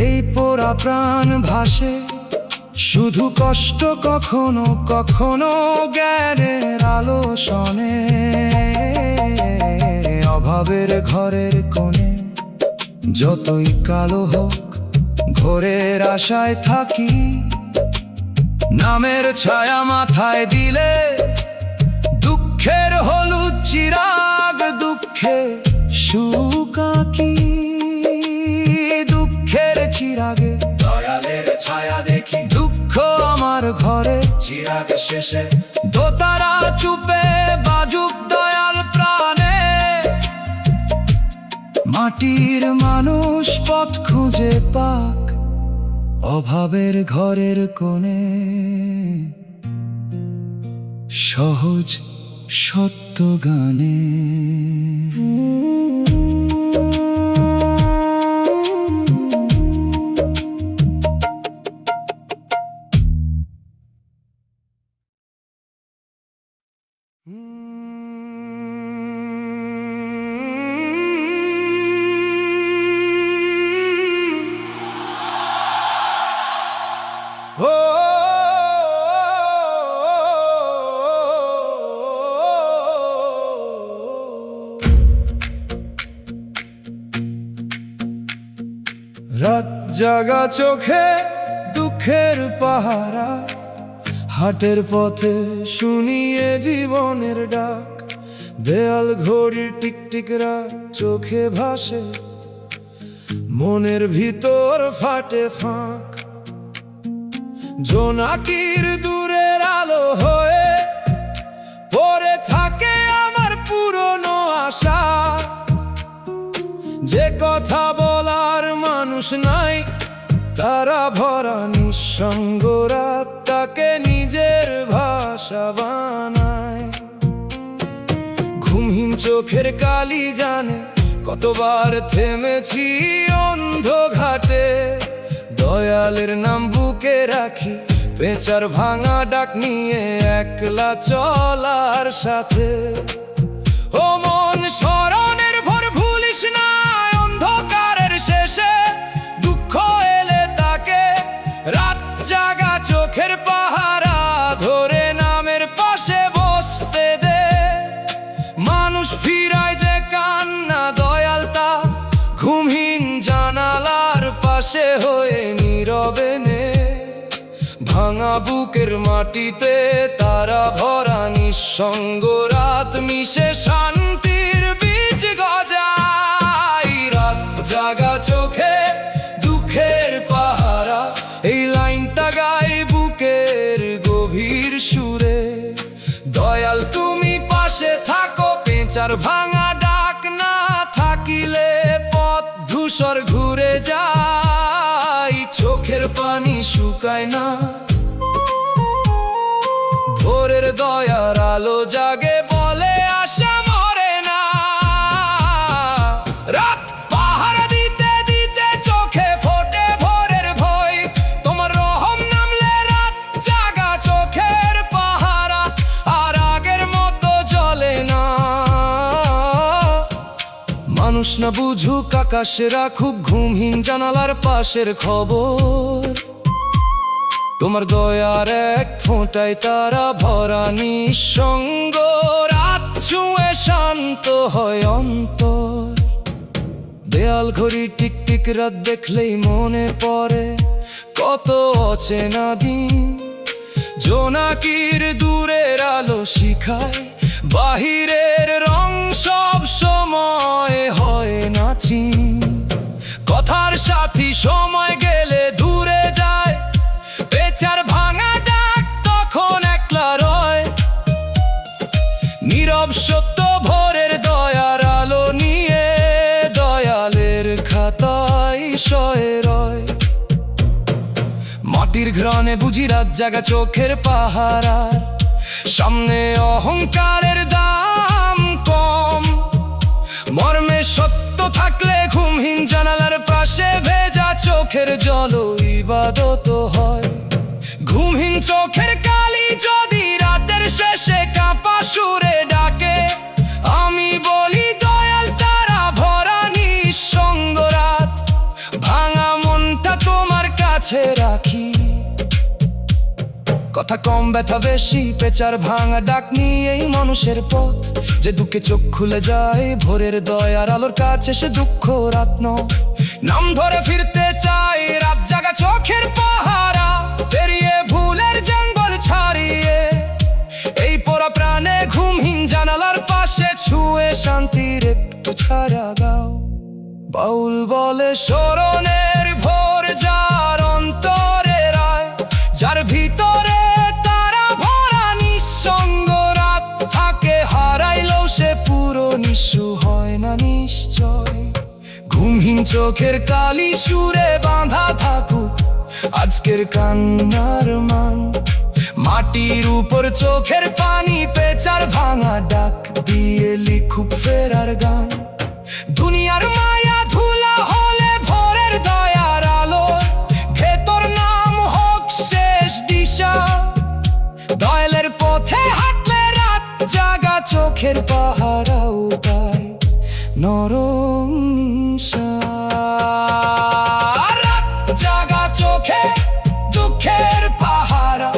এই পোড়া প্রাণ ভাসে শুধু কষ্ট কখনো কখনো জ্ঞানের আলো শোনে। অভাবের ঘরের কোণে যতই কালো হোক ঘোরের আশায় থাকি, নামের ছায়া মাথায় দিলে দুঃখের হলুদ চিরাগ দুঃখে সুকাকি। দুঃখের চিরাগে দয়ালের ছায়া দেখি, দুঃখ আমার ঘরে চিরাগ শেষে দোতারা চুপে বাজুক দয়াল প্রাণে। মাটির মানুষ পথ খুঁজে পাক অভাবের ঘরের কোণে, সহজ সত্য গানে। রাত জাগা চোখে দুঃখের পাহারা, হাটের পথে শুনিয়ে জীবনের ডাক। দেয়াল ঘড়ির টিকটিকরা চোখে ভাসে, মনের ভিতর ফাটে ফাঁক। জোনাকির দূরের আলো হয়ে পড়ে থাকে আমার পুরনো আশা, যে কথা বল মানুষ নাই, তারা ভরা নিঃসঙ্গ রাত তাকে নিজের ভাষা বানায়। ঘুমহীন চোখের কালি জানে কতবার থেমেছি অন্ধ ঘাটে, দয়ালের নাম বুকে রাখি পেঁচার ভাঙা ডাক নিয়ে একলা চলার সাথে। ও মন স্মরণের ভোর ভুলিস না, অন্ধকারের শেষে দুঃখ এলে তাকে রাত জাগা চোখের পাহারা ধরে নামের পাশে বসতে দে। মানুষ ফিরায় যে কান্না দয়াল তা ঘুমহীন জানালার পাশে হয়ে নীরবে নে। ভাঙা বুকের মাটিতে তারা ভরা নিঃসঙ্গ রাত মিশে শান্তির বীজ গজায়। রাত জাগা চোখে দুঃখের পাহারা, এই লাইনটা গায় বুকের গভীর সুরে। দয়াল তুমি পাশে থাকো, পেঁচার ভাঙা ডাক না থাকিলে পথ ধূসর ঘুরে যায়। চোখের পানি শুকায় না, ভোরের দয়ার আলো জাগে বলে আশা মরে না। রাত পাহারা দিতে দিতে চোখে ফোটে ভোরের ভয়, তোমার রহম নামলে রাত জাগা চোখের পাহারা আর আগের মতো জ্বলে না। মানুষ না বুঝুক আকাশে রাখুক ঘুমহীন জানালার পাশের খবর, তোমার দয়ার এক ফোঁটায় তারা ভরা নিঃসঙ্গ রাত ছুঁয়ে শান্ত হয় অন্তর। দেয়াল ঘড়ি টিক টিক রাত দেখলেই মনে পড়ে কত অচেনা দিন। জোনাকির দূরের আলো শিখায় বাহিরের রং সব সময় হয় না চিন। কথার সাথী সময় গেলে দূরে যায়, পেঁচার ভাঙা ডাক তখন একলা রয়। নীরব সত্য ভোরের দয়ার আলো নিয়ে দয়ালের খাতায় শয়ে রয়। মাটির ঘ্রাণে বুঝি রাত জাগা চোখের পাহারার সামনে অহংকারের দাম কম। মর্মে সত্য থাকলে ঘুমহীন জানালার পাশে ভেজা চোখের জল ইবাদত হয়। ঘুমহীন চোখের কালি যদি রাতের শেষে কাঁপা সুরে ডাকে, আমি বলি দয়াল তারা ভরা নিঃসঙ্গ রাত ভাঙা মনটা তোমার কাছে রাখি। কথা কম ব্যথা বেশি, পেঁচার ভাঙা ডাক নিয়েই মানুষের পথ। যে দুঃখে চোখ খুলে যায় ভোরের দয়ার আলোর কাছে সে দুঃখ রাত নয়। নাম ধরে ফিরতে চাই রাত জাগা চোখের পাহারা, পেরিয়ে ভুলের জঙ্গল ছাড়িয়ে এই পোড়া প্রাণে ঘুমহীন জানালার পাশে ছুঁয়ে শান্তির একটু ছায়া দাও। বাউল বলে স্মরণের ভোর যার অন্তরে রায়, যার ভিতরে তারা ভরা নিঃসঙ্গ রাত থাকে হারাইলেও সে পুরো নিঃস্ব হয় না নিশ্চয়। ঘুমহীন চোখের কালি সুরে বাঁধা থাকুক আজকের কান্নার মান। মাটির উপর চোখের পানি পেঁচার ভাঙা ডাক দিয়ে লিখুক ফেরার গান। দুনিয়ার মায়া ধুলা হলে ভোরের দয়ার আলো ভেতর নাম হোক শেষ দিশা। দয়ালের পথে হাঁটলে রাত জাগা চোখের পাহারা উপায় নরম নিশা। রাত জাগা চোখে দুঃখের পাহারা,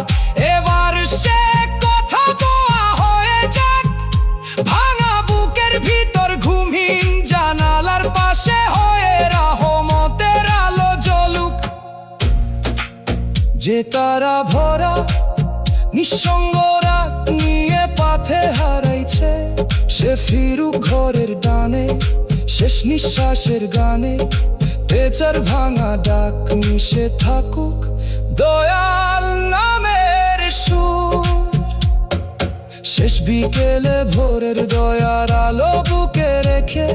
এবার সে কথা গোয়া হয়ে যাক। ভাঙা বুকের ভিতর ঘুমহীন জানালার পাশে হয়ে রহমতের আলো জ্বলুক। যে তারা ভরা নিঃসঙ্গ রাত নিয়ে পাথে হারাইছে, সে ফিরুক ঘরের ডানে শেষ নিঃশ্বাসের গানে। পেঁচার ভাঙা ডাক মিশে থাকুক দয়াল নামের সুর। শেষ বিকেলে ভোরের দয়ার আলো বুকে রেখে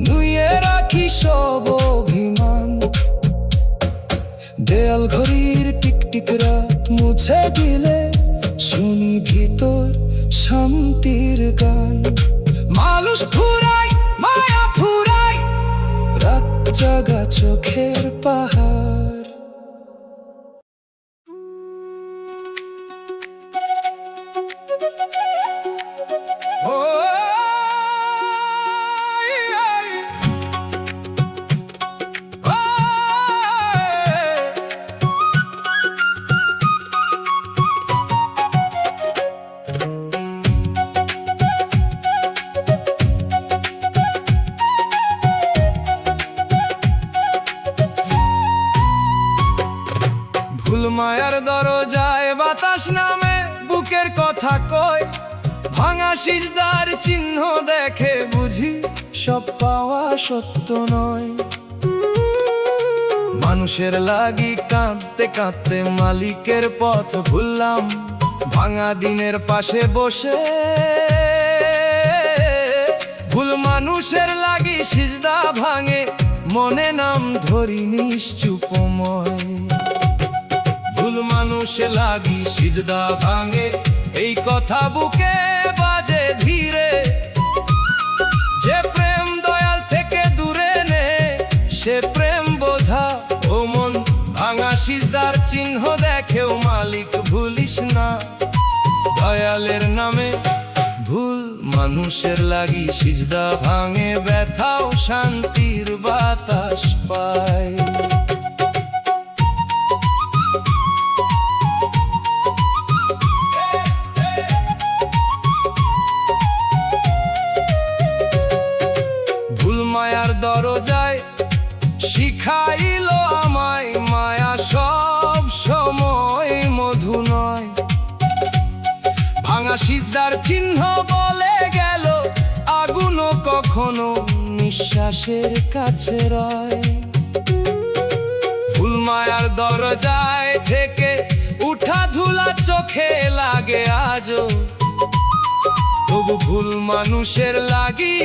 নুয়ে রাখি সব অভিমান। ঘড়ির টিকটিকরা মুছে দিলে শুনি ভিতর শান্তির গান। মানুষ ফুরায়, মায়া ফুরায়, রাত জাগা চোখের পাহাড়। ভুল মায়ার দরজায় বাতাস নামে বুকের কথা কয়, ভাঙা সিজদার চিহ্ন দেখে বুঝি সব পাওয়া সত্য নয়। মানুষের লাগি কাঁদতে কাঁদতে মালিকের পথ ভুললাম, ভাঙা দিনের পাশে বসে। ভুল মানুষের লাগি সিজদা ভাঙে, মনে নাম ধরি নিশ্চুপময়। ভুল মানুষে লাগি সিজদা ভাঙে, এই কথা বুকে বাজে ধীরে। যে প্রেম দয়াল থেকে দূরে নে, সে প্রেম বোঝা ও মন। ভাঙা সিজদার চিহ্ন দেখেও মালিক ভুলিস না, দয়ালের নামে ভুল মানুষের লাগি সিজদা ভাঙে। ব্যথাও শান্তির বাতাস পায়। মায়ার দরজায় শিখাইল আমায়, মায়া সব সময় মধু নয়। ভাঙা সিজদার চিহ্ন বলে গেল, আগুনও কখনো নিঃশ্বাসের কাছে রয়। ভুল মায়ার দরজায় থেকে উঠা ধুলা চোখে লাগে আজও, তবু ভুল মানুষের লাগি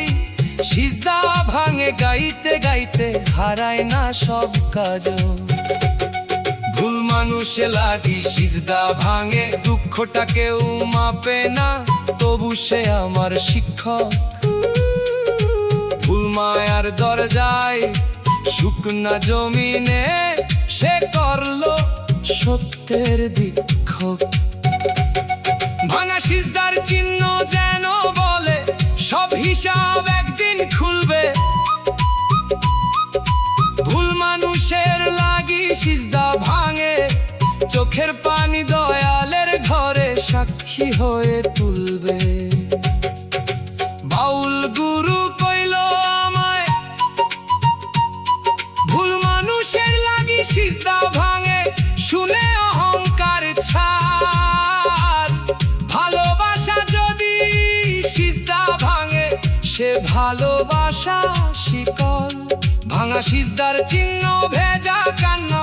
সিজদা ভাঙে। গাইতে গাইতে হারায় না সব কাজ। ভুল মানুষে লাগি সিজদা ভাঙে, দুঃখটা কেউ মাপে না, তবু সে আমার শিক্ষক। ভুল মায়ার দরজায় শুকনা জমিনে সে করলো সত্যের দীক্ষক। ভাঙা সিজদার চিহ্ন যেন বলে, সব হিসাব একদিন খুলবে। ভুল মানুষের লাগি সিজদা ভাঙে, চোখের পানি দয়ালের ঘরে সাক্ষী হয়ে তুলবে। বাউল গুরু কইল আমায়, ভুল মানুষের লাগি সিজদা ভাঙে, শুনে অহংকার ছাড়। ভালোবাসা যদি সিজদা ভাঙে, সে ভালোবাসা শিকল। ভাঙা সিজদার চিহ্ন ভেজা কান্না,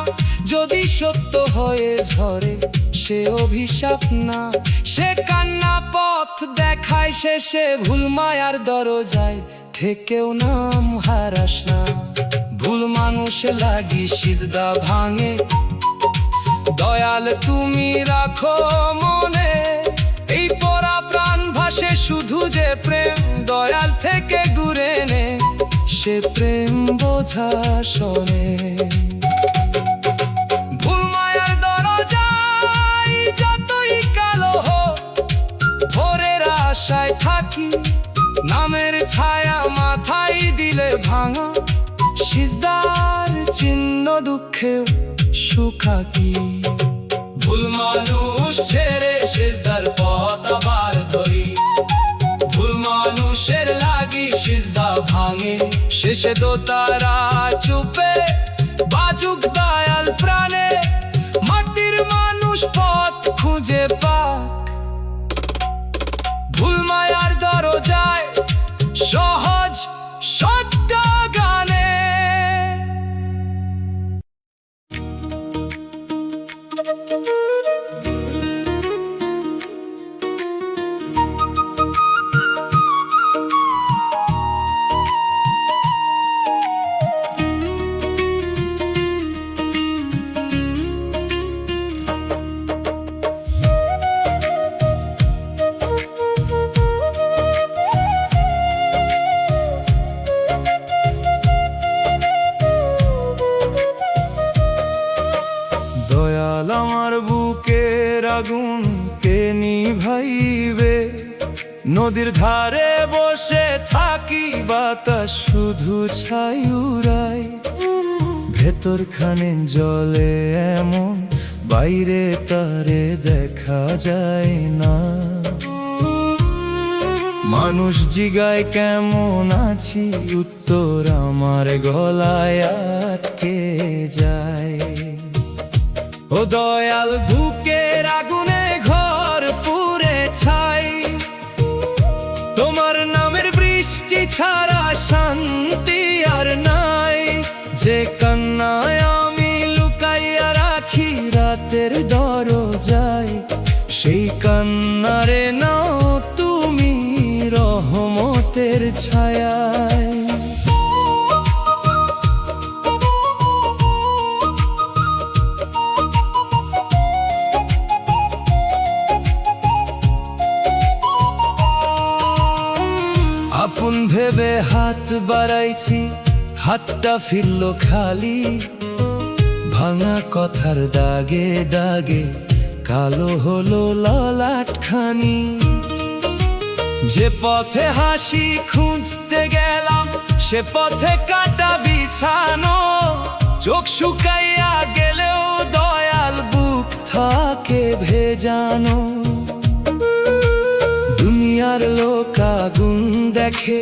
যদি সত্য হয়ে ঝরে সে অভিশাপ না। সে কান্না পথ দেখায় শেষে, ভুল মায়ার দরজায় থেকেও নাম হারাস না। ভুল মানুষ লাগি সিজদা ভাঙে, দয়াল তুমি রাখো মনে। এই পরা প্রাণ ভাসে শুধু যে প্রেম দয়াল থেকে দূরে নে, সে প্রেম বোঝা শোনে। ভুল মায়ার দরজায় যতই কালো হোক, ভোরের আশায় থাকি। নামের ছায়া মাথায় দিলে ভাঙা সিজদার চিহ্ন দুঃখে সুখা কি। ভুল মানুষ ছেড়ে সিজদার পথ আবার ধরি, ভুল মানুষের লাগি সিজদা ভাঙে। শেষে দোতারা চুপে বাজুক দয়াল প্রাণে, মাটির মানুষ পথ খুঁজে পাক। ভুল মায়ার দরজায় সহজ সত্য গানে। আমার বুকের আগুন কে নিভাইবে? নদীর ধারে বসে থাকি, বাতাস শুধু ছাই উড়ায়। ভেতর খানে জলে এমন, বাইরে তারে দেখা যায় না। মানুষ জিগায় কেমন আছি, উত্তর আমার গলায় আটকে যায়। ও দয়াল, বুকের আগুনে ঘর পুড়ে ছাই, তোমার নামের বৃষ্টি ছাড়া শান্তি আর নাই। যে কান্নায় আমি লুকাইয়া রাখি রাতের দরজায়, সেই কান্নারে নাও তুমি রহমতের ছায়ায়। আপন ভেবে হাত বাড়াইছি, হাতটা ফিরল খালি। ভাঙা কথার দাগে দাগে কালো হলো ললাটখানি। যে পথে হাসি খুঁজতে গেলাম, সে পথে কাটা বিছানো। চোখ শুকাইয়া গেলেও দয়াল, বুক থাকে ভেজানো। দুনিয়ার লোক আগুন দেখে,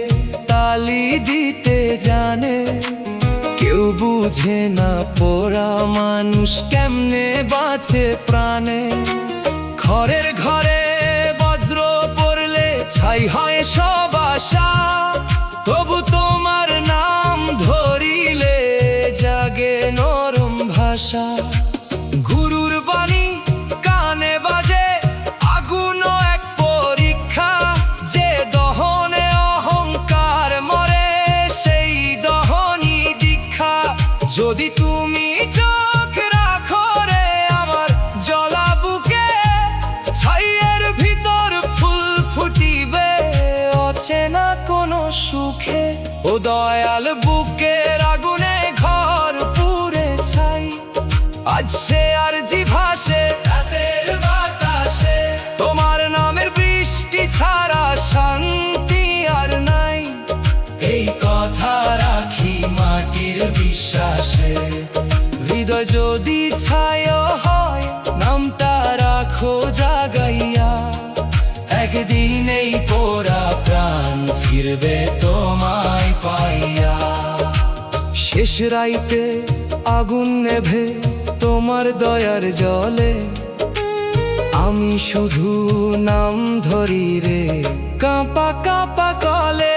তালি দিতে জানে। কেউ বুঝে না পোড়া মানুষ কেমনে বাঁচে প্রাণে। ঘরের ঘরে বজ্র পড়লে ছাই হয় সব আশা, তবু তোমার নাম ধরিলে জাগে নরম ভাষা। গুরুর বাণী কানে বাজে, আগুনও এক পরীক্ষা। যে দহনে অহংকার মরে, সেই দহনই দীক্ষা। যদি তুমি চোখ রাখো রে আমার জ্বলা বুকে, ছাইয়ের ভিতর ফুল ফুটিবে অচেনা কোনো সুখে। ও দয়াল, বুকের আগুনে ঘর পুড়ে ছাই, আজ সে আর জি ভাসে রাতের বাতাসে। তোমার নামের বৃষ্টি ছাড়া শান্তি আর নাই, এই কথা রাখি মাটির বিশ্বাসে। হৃদয় যদি ছায় হয়, নামটা রাখো জাগাইয়া। একদিন এই পোড়া প্রাণ ফিরবে তোমায় পাইয়া। শেষ রাইতে আগুন নেভে তোমার দয়ার জলে, আমি শুধু নাম ধরি রে কাঁপা কাঁপা কলে।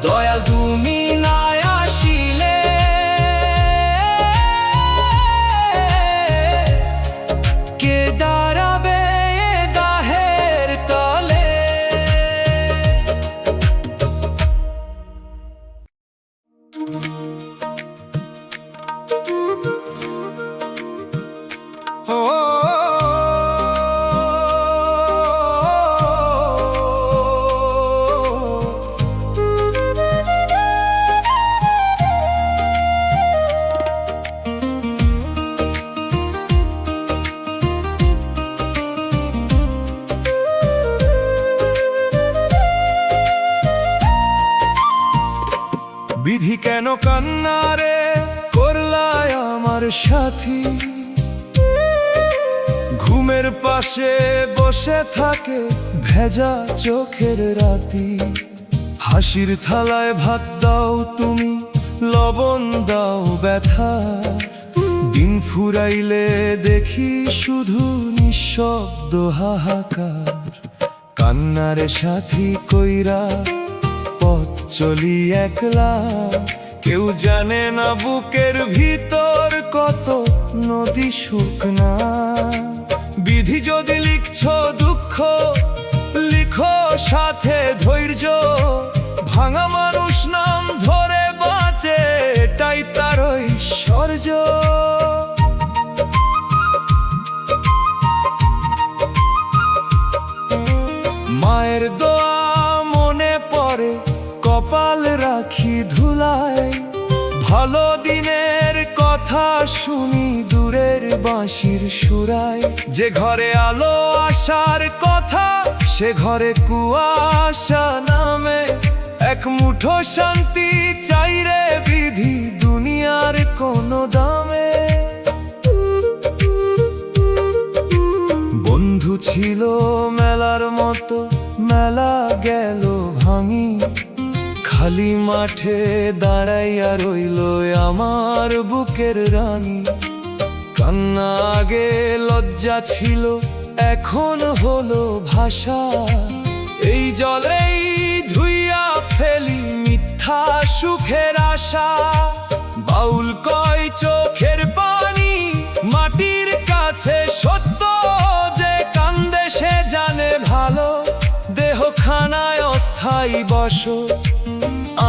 দয়াল, তুমি না আসিলে কে দাঁড়াবে দাহের তলে? বিধি কেন কান্নারে করলায় আমার সাথী? ঘুমের পাশে বসে থাকে ভেজা চোখের রাতি। হাসির থালায় ভাত দাও তুমি, লবণ দাও ব্যথা। দিন ফুরাইলে দেখি শুধু নিঃশব্দ হাহাকার। কান্নারে সাথী কইরা পথ চলি একলা, কেউ জানে না বুকের ভিতর কত নদী শুকনা। বিধি যদি লিখছো দুঃখ, লিখো সাথে ধৈর্য। ভাঙা মানুষ নাম ধরে বাঁচে, এটাই তার ঐশ্বর্য। মায়ের দোয়া মনে পড়ে, কপাল রাখি ধুলায়। ভালো দিনের কথা শুনি দূরের বাঁশির সুরায়। যে ঘরে আলো আসার কথা সে ঘরে কুয়াশা নামে। এক মুঠো শান্তি চাই রে বিধি দুনিয়ার কোনো দামে। বন্ধু ছিল মেলার মতো মেলা গেল ভাঙি। খালি মাঠে দাঁড়াইয়া রইল আমার বুকের রানী। কান্না আগে লজ্জা ছিল এখন হলো ভাষা। এই জলেই ধুইয়া ফেলি মিথ্যা সুখের আশা। বাউল কয় চোখের পানি মাটির কাছে সত্য। যে কান্দে সে জানে ভালো দেহ খানায় অস্থায়ী বস।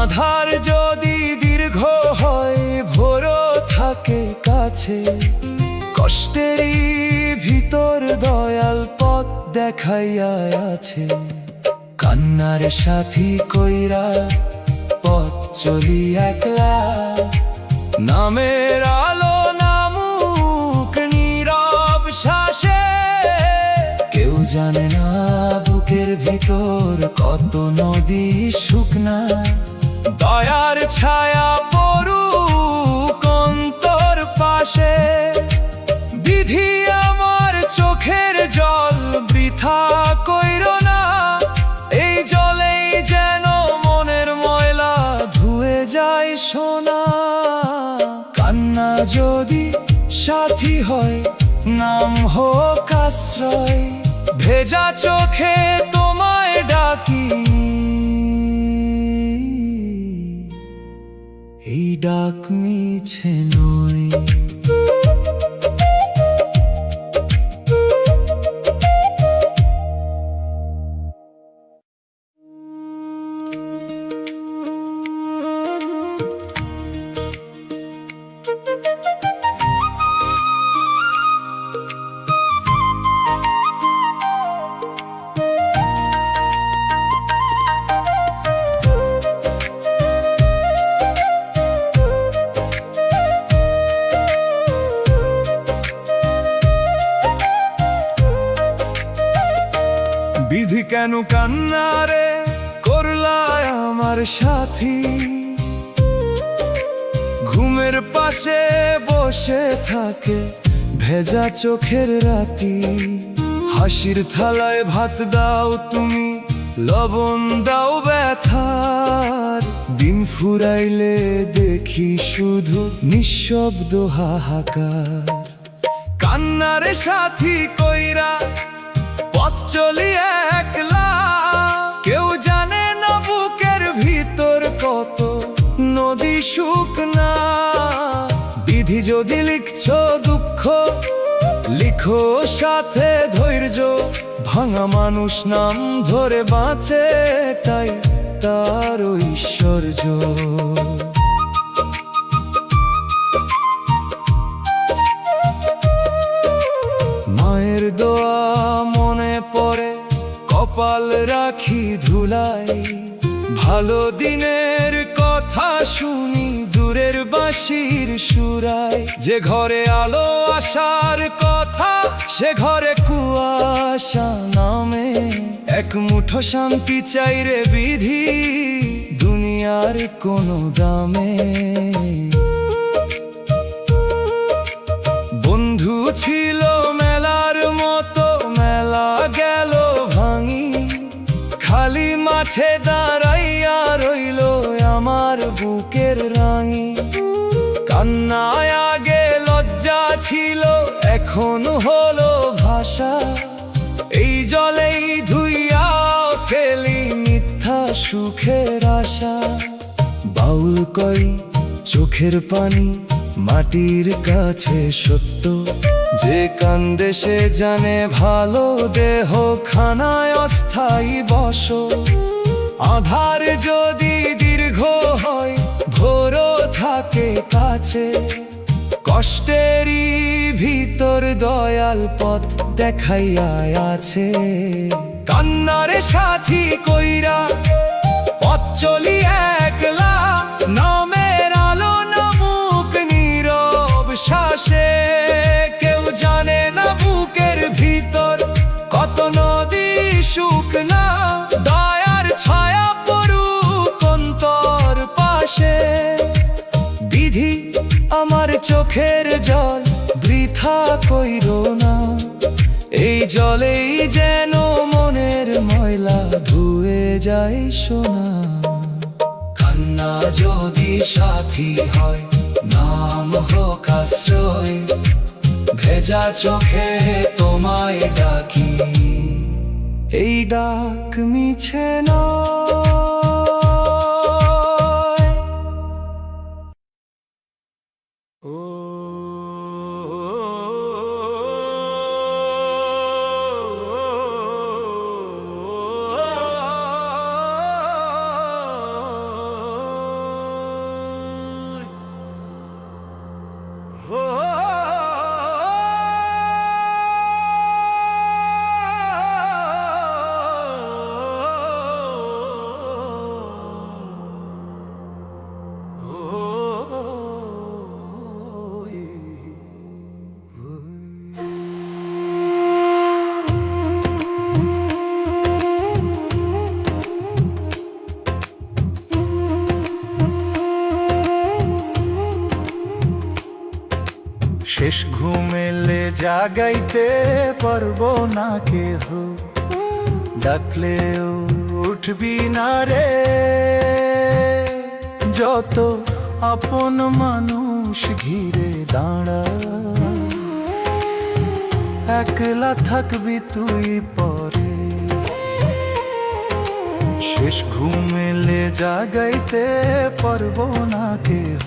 আধার যদি দীর্ঘ হয় ভোরও থাকে কাছে। কষ্টেরই ভিতর দয়াল পথ দেখাইয়া আছে। কান্নার সাথী কইরা পথ চলি একলা। নামের আলো নামুক নীরব শ্বাসে। কেউ জানে না বুকের ভিতর কত নদী শুকনা। দয়ার ছায়া পড়ুক অন্তর পাশে। বিধি আমার চোখের জল বৃথা কইরো না। এই জলেই যেন মনের ময়লা ধুয়ে যায় সোনা। কান্না যদি সাথী হয় নাম হোক আশ্রয়। ভেজা চোখে তোমায় ডাকি এই ডাক মিছে নয়। বিধি কেন কান্নারে করলায় আমার সাথী। ঘুমের পাশে বসে থাকে ভেজা চোখের রাতি। হাসির থালায় ভাত দাও তুমি লবণ দাও ব্যথার। দিন ফুরাইলে দেখি শুধু নিঃশব্দ হাহাকার। কান্নারে সাথী কইরা পথ চলি একলা। কেউ জানে না বুকের ভিতর কত নদী শুকনা। বিধি যদি লিখছো দুঃখ লিখো সাথে ধৈর্য। ভাঙা মানুষ নাম ধরে বাঁচে তাই তার ঐশ্বর্য। মায়ের দোয়া মনে পড়ে কপাল রাখি ধুলাই। ভালো দিনের কথা শুনি দূরের বাঁশির সুরায়। যে ঘরে আলো আসার কথা সে ঘরে কুয়াশা নামে। এক মুঠো শান্তি চাই রে বিধি দুনিয়ার কোনো দামে। বন্ধু ছিল মেলার মতো মেলা গেল ভাঙি। খালি মাঠে দাঁড়াইয়া রইল আমার বুকের রানী। কান্নায় আগে লজ্জা ছিল এখন হলো ভাষা। এই জলেই ধুইয়া ফেলি মিথ্যা সুখের আশা। বাউল কই চোখের পানি মাটির কাছে সত্য। যে কান্দে সে জানে ভালো দেহ খানায় অস্থায়ী বস। আধার যদি দীর্ঘ হয় ভোরও থাকে কাছে। কষ্টেরই ভিতর দয়াল পথ দেখাইয়া আছে। কান্নারে সাথী কইরা পথ চলি একলা। নামের আলো নামুক নীরব শ্বাসে। কেউ বৃথা কইরো না, এই জলেই যেন মনের ময়লা ধুয়ে যায় সোনা। কান্না যদি সাথী হয়, নাম হোক আশ্রয়, ভেজা চোখে তোমায় ডাকি, এই ডাক মিছে নয়। ও শেষ ঘুমেলে জাগাইতে পারবো না কেহ, ডাকলেও উঠবি না রে। যত আপন মানুষ ঘিরে দাঁড়া, একলা থাকবি তুই পরে। শেষ ঘুমেলে জাগাইতে পারবো না কেহ।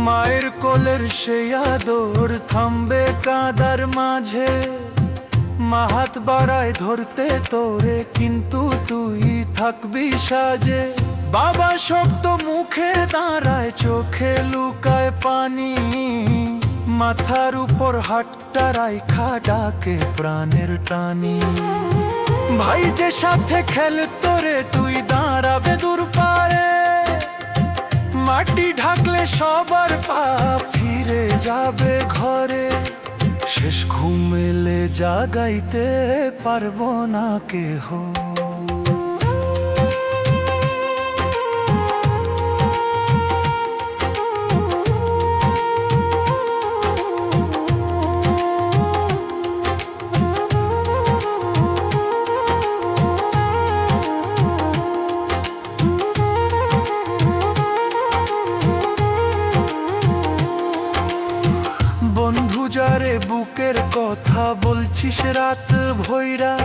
মায়ের কোলের সেই আদর থামবে কাঁদার মাঝে, মা হাত বাড়ায় ধরতে তোরে, কিন্তু তুই থাকবি সাজে। বাবা শক্ত মুখে দাঁড়ায়, চোখে লুকায় পানি, মাথার উপর হাতটা রাইখা ডাকে প্রাণের টানি। ভাই যে সাথে খেলতো রে, তুই দাঁড়াবে দূর পারে, মাটি ঢাকলে সবার পা ফিরে যাবে ঘরে। শেষ ঘুমেলে জাগাইতে পারবো না কেহ। বন্ধু যারে বুকের কথা বলছিস রাত ভৈরা,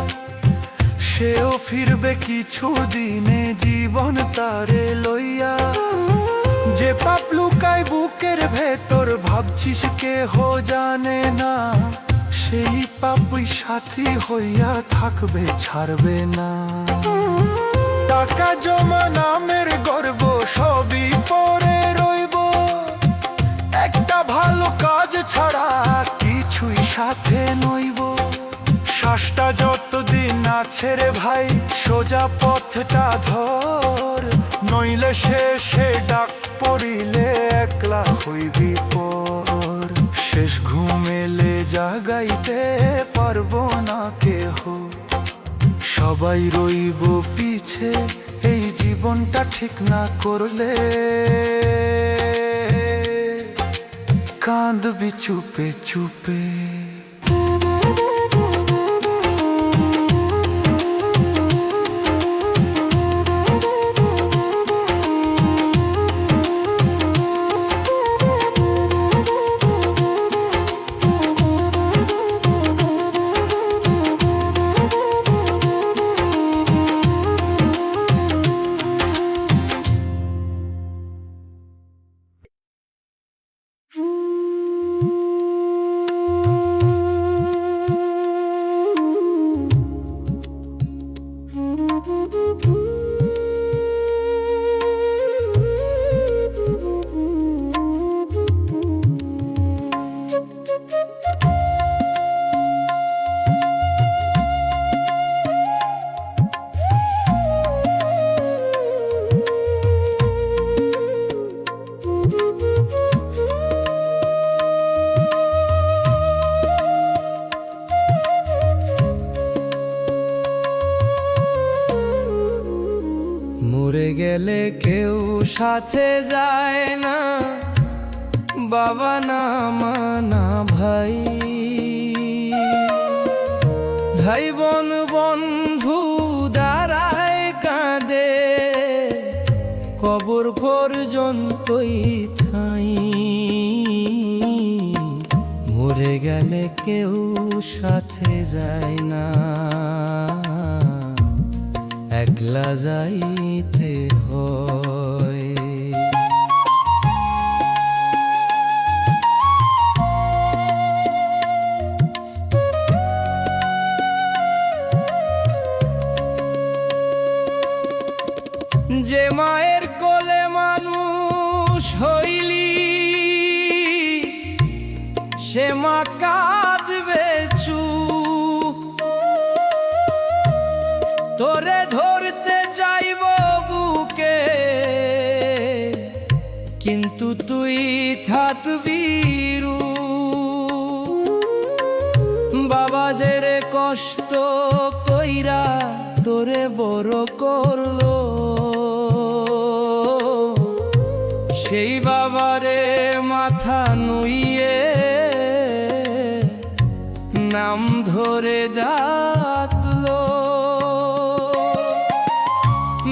সেও ফিরবে কিছু দিনে জীবন তারে লইয়া। যে পাপ লুকায় বুকের ভেতর ভাবছিস কেহ জানে না, সেই পাপই সাথী হইয়া থাকবে ছাড়বে না। টাকা জমা নামের গর্ব সবই পরে রইব, একটা ভালো কাজ ছাড়া কিছুই সাথে নইব। শ্বাসটা যতদিন আছে রে ভাই, সোজা পথটা ধর, নইলে শেষে ডাক পড়িলে একলা হইবি পর। শেষ ঘুমেলে জাগাইতে পারবো না কেহ, সবাই রইব পিছে এই জীবনটা ঠিক না করলে। কাঁদবি চুপে চুপে। সাথে যায় না, বাবা না মা না ভাই। ভাই বোন বন্ধু দাঁড়ায় কাঁদে, কবর পর্যন্তই ঠাঁই। মরে গেলে কেউ সাথে যায় না, একলা যাইতে হয়। যে মায়ের কোলে মানুষ হইলি, সে মা কাঁদবে চুপ। তোরে ধরতে চাইব বুকে, কিন্তু তুই থাকবি রূপ। বাবা যে রে কষ্ট কইরা তোরে বড় করলো, সেই বাবারে মাথা নুইয়ে নাম ধরে ডাকলো।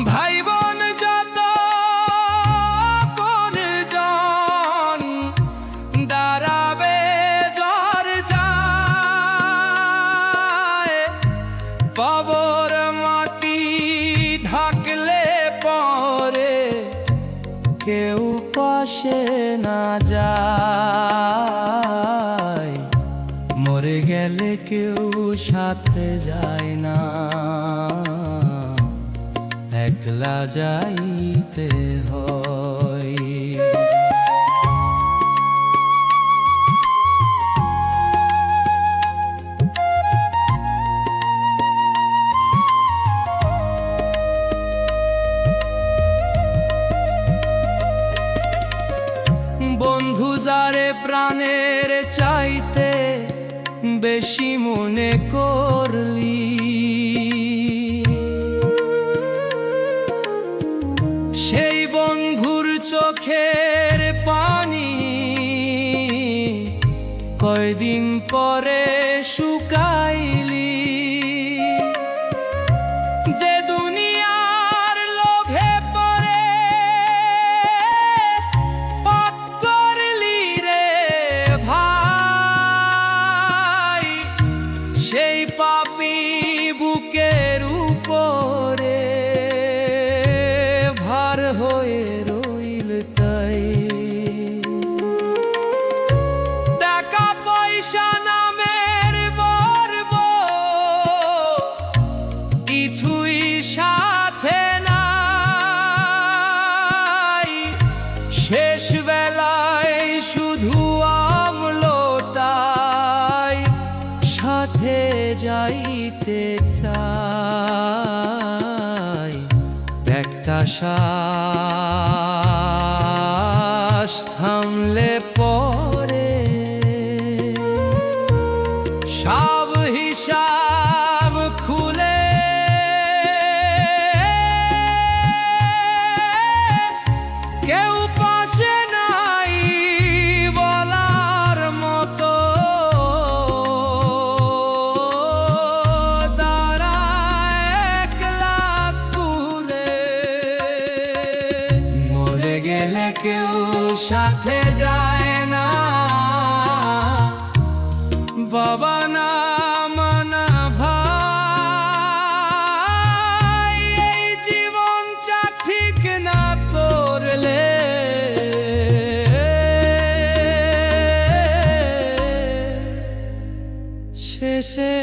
ভাই বোন যত পরিজন দাঁড়াবে দরজায়, কবর মাটি ঢাকলে পরে কেউ পাশে না যায়। মরে গেলে কেউ সাথে যায় না, একলা যাইতে হয়। বন্ধু যারে প্রাণের চাইতে বেশি মনে করলি, সেই বন্ধুর চোখের পানি কয়দিন পরে শুকাইলি। যে দুনিয়ার লোভে পড়ে পাপ করলি রে ভাই, সেই পাপী বুকের উপরে ভার হয়ে রইল তাই। টাকা পয়সা নামের গর্ব কিছুই সাথে নাই, শেষ বেলায় শুধু আমলটাই সাথে যাইতে চাই। একটা শ্বাস থামলে পরে সব হিসাব খুলে, কেউ পাশে নাই বলার মতো, দাঁড়ায় একলা ঘুরে। মরে গেলে কেউ সাথে যায় না, বাবা না মা না ভাই। এই জীবনটা ঠিক না করলে শেষে